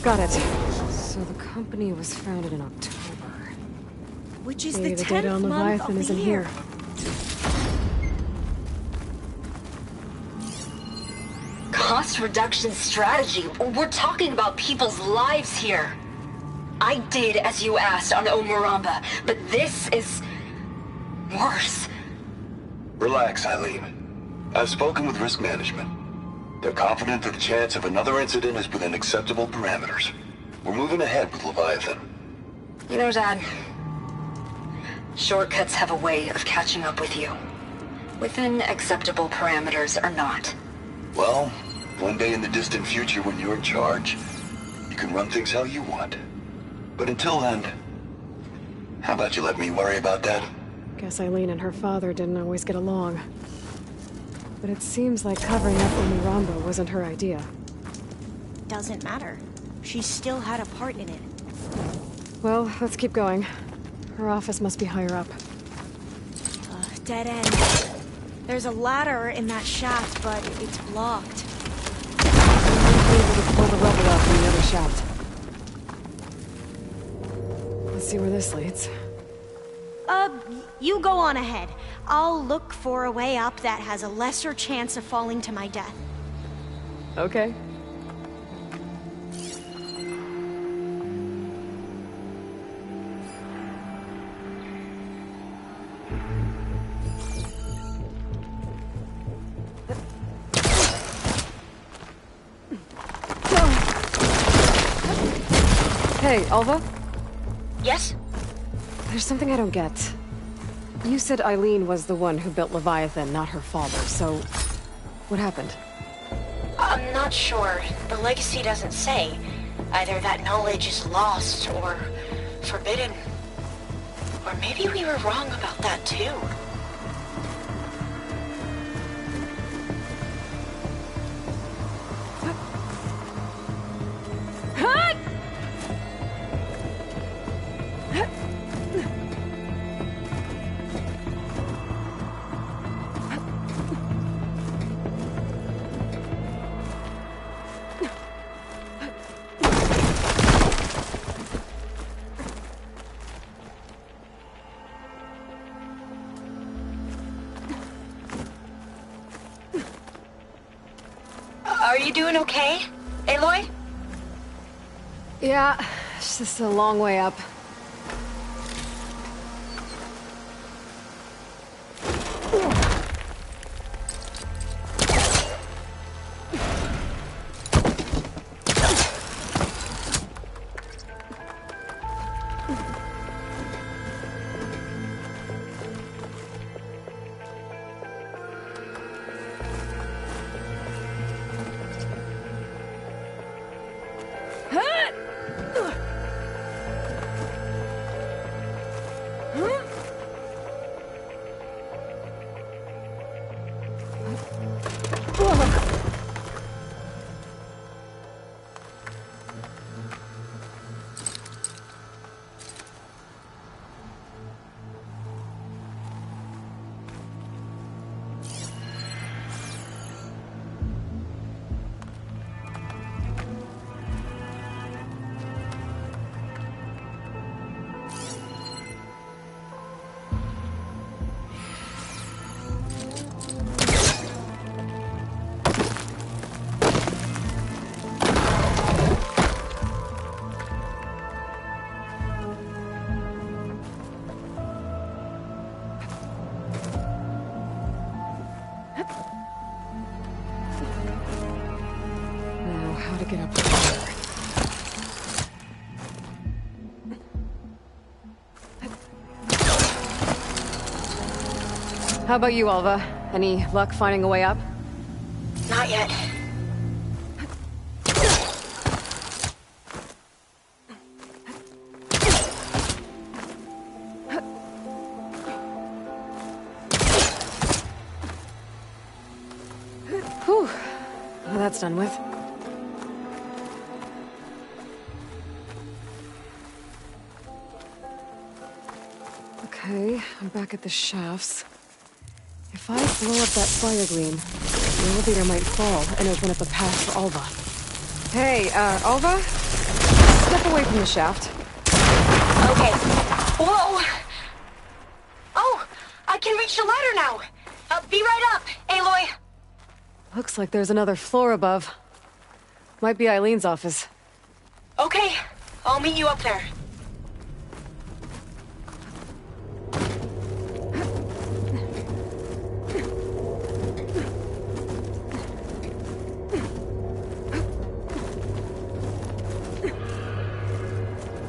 Speaker 3: Got it. So the company was founded in October.
Speaker 6: Which is
Speaker 3: Maybe
Speaker 6: the
Speaker 3: data
Speaker 6: 10th
Speaker 3: on
Speaker 6: month
Speaker 3: Leviathan
Speaker 6: of the
Speaker 3: isn't
Speaker 6: year.
Speaker 3: here.
Speaker 14: Cost reduction strategy? We're talking about people's lives here. I did as you asked on Omuramba, but this is worse.
Speaker 15: Relax, Eileen. I've spoken with risk management. They're confident that the chance of another incident is within acceptable parameters. We're moving ahead with Leviathan.
Speaker 14: You know, Dad, shortcuts have a way of catching up with you. Within acceptable parameters or not.
Speaker 15: Well, one day in the distant future when you're in charge, you can run things how you want. But until then, how about you let me worry about that?
Speaker 3: Guess Eileen and her father didn't always get along. But it seems like covering up Omuramba wasn't her idea.
Speaker 6: Doesn't matter. She still had a part in it.
Speaker 3: Well, let's keep going. Her office must be higher up.
Speaker 6: Dead end. There's a ladder in that shaft, but it's blocked.
Speaker 3: I'm able to pull the rubble out from the other shaft. Let's see where this leads.
Speaker 6: You go on ahead. I'll look for a way up that has a lesser chance of falling to my death.
Speaker 3: Okay. Hey, Alva?
Speaker 14: Yes?
Speaker 3: There's something I don't get. You said Eileen was the one who built Leviathan, not her father, so... what happened?
Speaker 6: I'm not sure. The legacy doesn't say. Either that knowledge is lost, or forbidden. Or maybe we were wrong about that too. Are you doing okay, Aloy?
Speaker 3: Yeah, it's just a long way up. Get up there. How about you, Alva? Any luck finding a way up?
Speaker 6: Not yet.
Speaker 3: Whew. Well, that's done with. Okay, I'm back at the shafts. If I blow up that fire gleam, the elevator might fall and open up a path for Alva. Hey, Alva? Step away from the shaft.
Speaker 6: Okay. Whoa! Oh! I can reach the ladder now! Be right up, Aloy!
Speaker 3: Looks like there's another floor above. Might be Eileen's office.
Speaker 6: Okay, I'll meet you up there.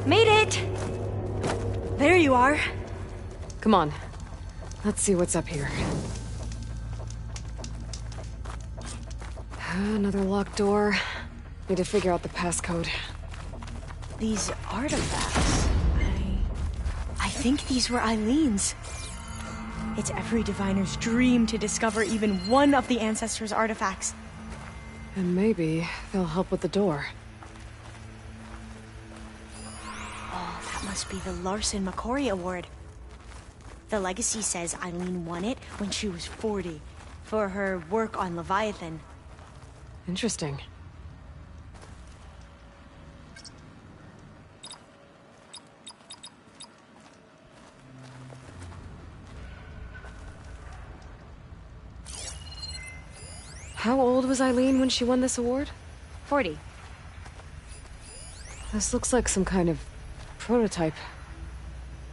Speaker 6: Made it! There you are.
Speaker 3: Come on. Let's see what's up here. Another locked door. Need to figure out the passcode.
Speaker 6: These artifacts... I think these were Eileen's. It's every diviner's dream to discover even one of the Ancestors' artifacts.
Speaker 3: And maybe they'll help with the door.
Speaker 6: Oh, that must be the Larson McCory Award. The legacy says Eileen won it when she was 40, for her work on Leviathan.
Speaker 3: Interesting. How old was Eileen when she won this award?
Speaker 6: 40.
Speaker 3: This looks like some kind of prototype.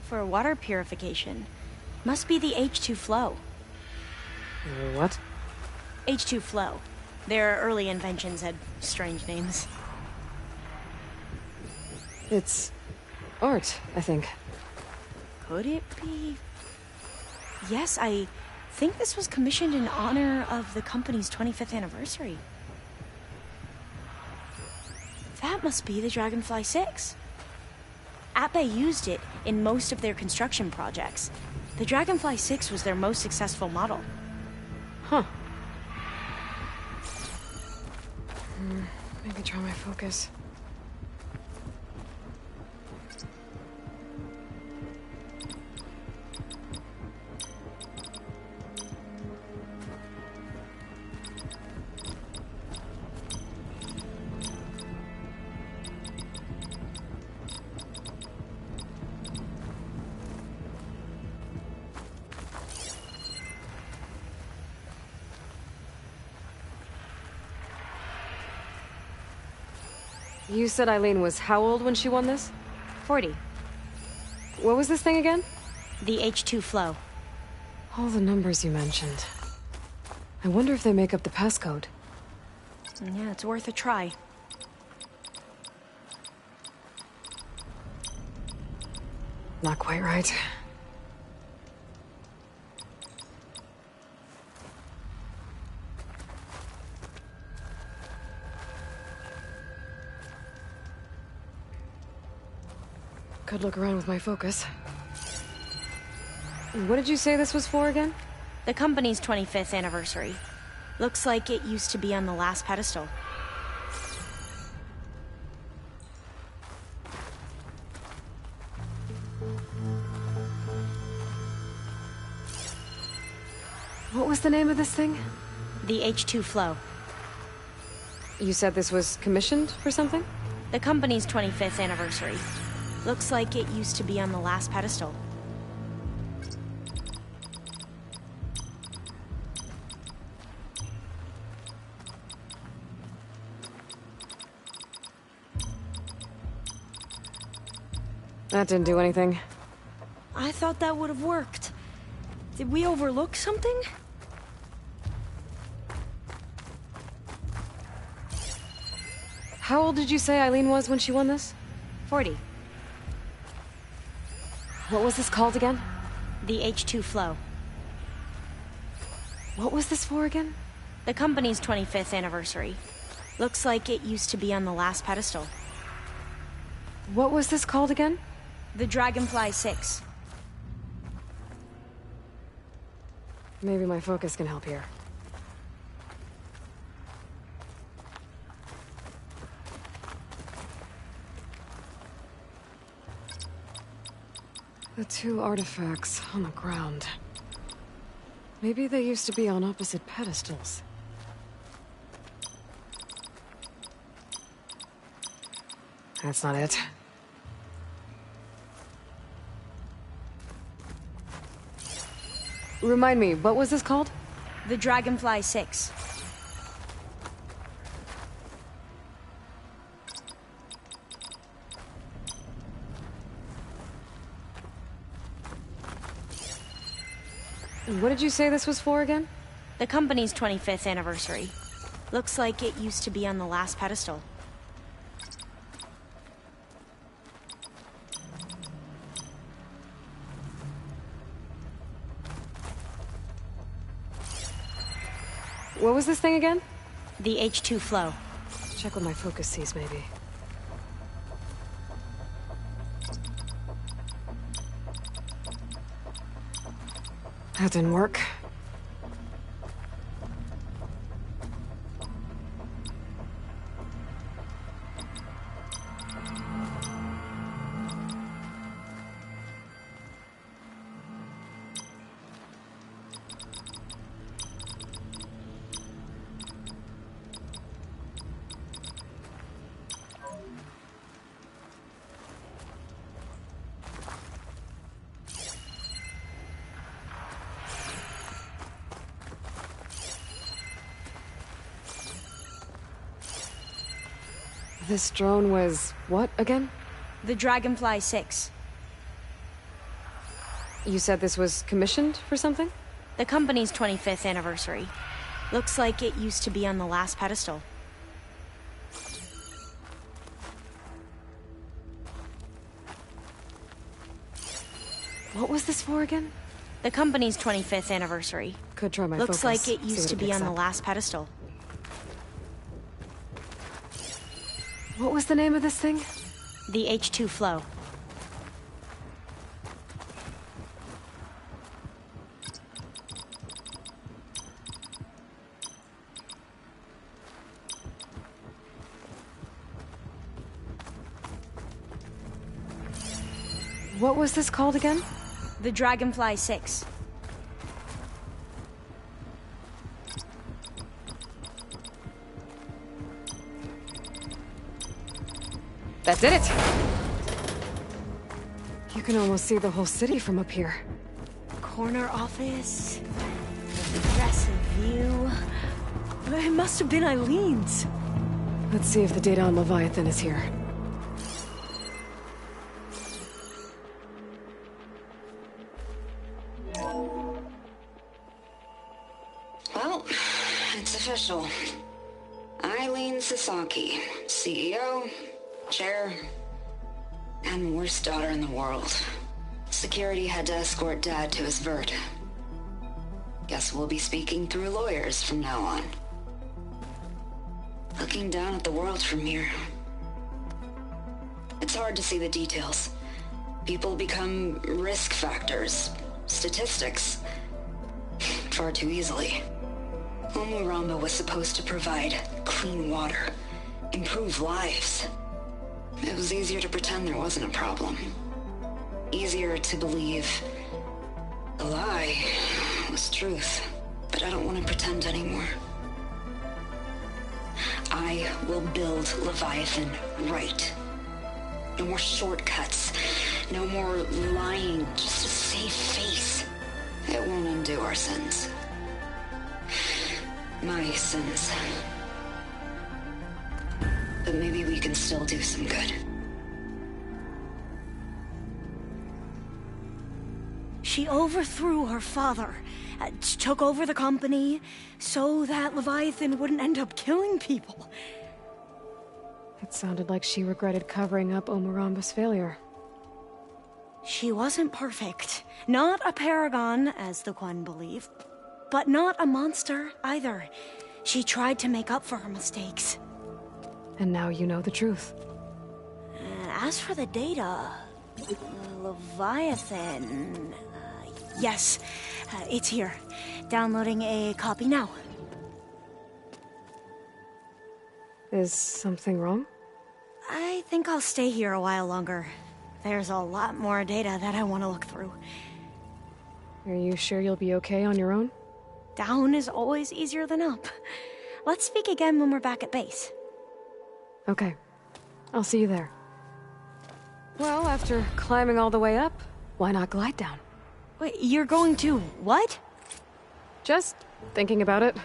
Speaker 6: For water purification. Must be the H2 flow.
Speaker 3: What?
Speaker 6: H2 flow. Their early inventions had strange names.
Speaker 3: It's art, I think.
Speaker 6: Could it be? Yes, I think this was commissioned in honor of the company's 25th anniversary. That must be the Dragonfly 6. Ape used it in most of their construction projects. The Dragonfly 6 was their most successful model.
Speaker 3: Huh. Maybe try my focus. You said Eileen was how old when she won this?
Speaker 6: 40.
Speaker 3: What was this thing again?
Speaker 6: The H2 flow.
Speaker 3: All the numbers you mentioned. I wonder if they make up the passcode.
Speaker 6: Yeah, it's worth a try.
Speaker 3: Not quite right. Could look around with my focus. What did you say this was for again?
Speaker 6: The company's 25th anniversary. Looks like it used to be on the last pedestal.
Speaker 3: What was the name of this thing?
Speaker 6: The H2 flow.
Speaker 3: You said this was commissioned for something?
Speaker 6: The company's 25th anniversary. Looks like it used to be on the last pedestal.
Speaker 3: That didn't do anything.
Speaker 6: I thought that would have worked. Did we overlook something?
Speaker 3: How old did you say Eileen was when she won this?
Speaker 6: 40.
Speaker 3: What was this called again?
Speaker 6: The H2 flow.
Speaker 3: What was this for again?
Speaker 6: The company's 25th anniversary. Looks like it used to be on the last pedestal.
Speaker 3: What was this called again?
Speaker 6: The Dragonfly 6.
Speaker 3: Maybe my focus can help here. The two artifacts on the ground. Maybe they used to be on opposite pedestals. That's not it. Remind me, what was this called?
Speaker 6: The Dragonfly 6.
Speaker 3: What did you say this was for again?
Speaker 6: The company's 25th anniversary. Looks like it used to be on the last pedestal.
Speaker 3: What was this thing again?
Speaker 6: The H2 flow.
Speaker 3: Check what my focus sees, maybe. That didn't work. This drone was what again?
Speaker 6: The Dragonfly 6.
Speaker 3: You said this was commissioned for something?
Speaker 6: The company's 25th anniversary. Looks like it used to be on the last pedestal.
Speaker 3: What was this for again?
Speaker 6: The company's 25th anniversary.
Speaker 3: Could try my
Speaker 6: Looks
Speaker 3: focus.
Speaker 6: like it
Speaker 3: See
Speaker 6: used
Speaker 3: what
Speaker 6: to
Speaker 3: it
Speaker 6: be
Speaker 3: picks
Speaker 6: on the
Speaker 3: up.
Speaker 6: last pedestal.
Speaker 3: What was the name of this thing?
Speaker 6: The H2 flow.
Speaker 3: What was this called again?
Speaker 6: The Dragonfly 6.
Speaker 3: That did it! You can almost see the whole city from up here.
Speaker 6: Corner office. Impressive view. It must have been Eileen's.
Speaker 3: Let's see if the data on Leviathan is here.
Speaker 14: Well, it's official. Eileen Sasaki, CEO, chair, and worst daughter in the world. Security had to escort Dad to his vert. Guess we'll be speaking through lawyers from now on. Looking down at the world from here. It's hard to see the details. People become risk factors, statistics, far too easily. Omuramba was supposed to provide clean water, improve lives. It was easier to pretend there wasn't a problem. Easier to believe the lie was truth. But I don't want to pretend anymore. I will build Leviathan right. No more shortcuts. No more lying just to save face. It won't undo our sins. My sins. But maybe we can still do some good.
Speaker 6: She overthrew her father, took over the company, so that Leviathan wouldn't end up killing people.
Speaker 3: It sounded like she regretted covering up Omuramba's failure.
Speaker 6: She wasn't perfect. Not a paragon, as the Quan believe, but not a monster either. She tried to make up for her mistakes.
Speaker 3: And now you know the truth.
Speaker 6: As for the data, Leviathan... yes, it's here. Downloading a copy now.
Speaker 3: Is something wrong?
Speaker 6: I think I'll stay here a while longer. There's a lot more data that I want to look through.
Speaker 3: Are you sure you'll be okay on your own?
Speaker 6: Down is always easier than up. Let's speak again when we're back at base.
Speaker 3: Okay. I'll see you there. Well, after climbing all the way up, why not glide down?
Speaker 6: Wait, you're going to what?
Speaker 3: Just thinking about it.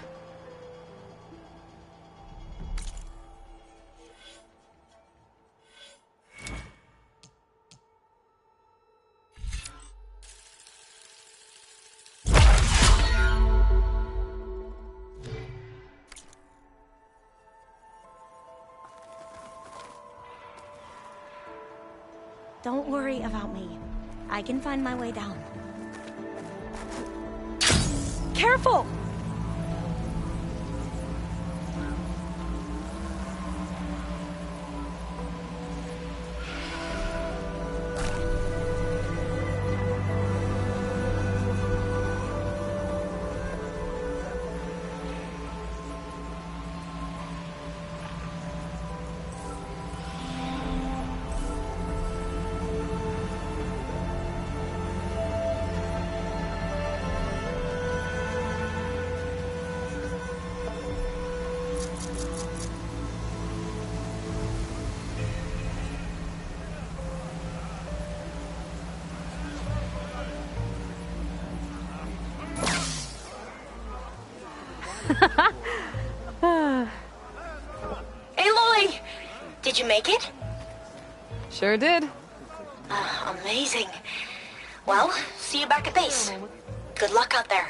Speaker 6: Don't worry about me. I can find my way down. Careful!
Speaker 11: Aloy! Did you make it?
Speaker 3: Sure did.
Speaker 11: Amazing. Well, see you back at base. Good luck out there.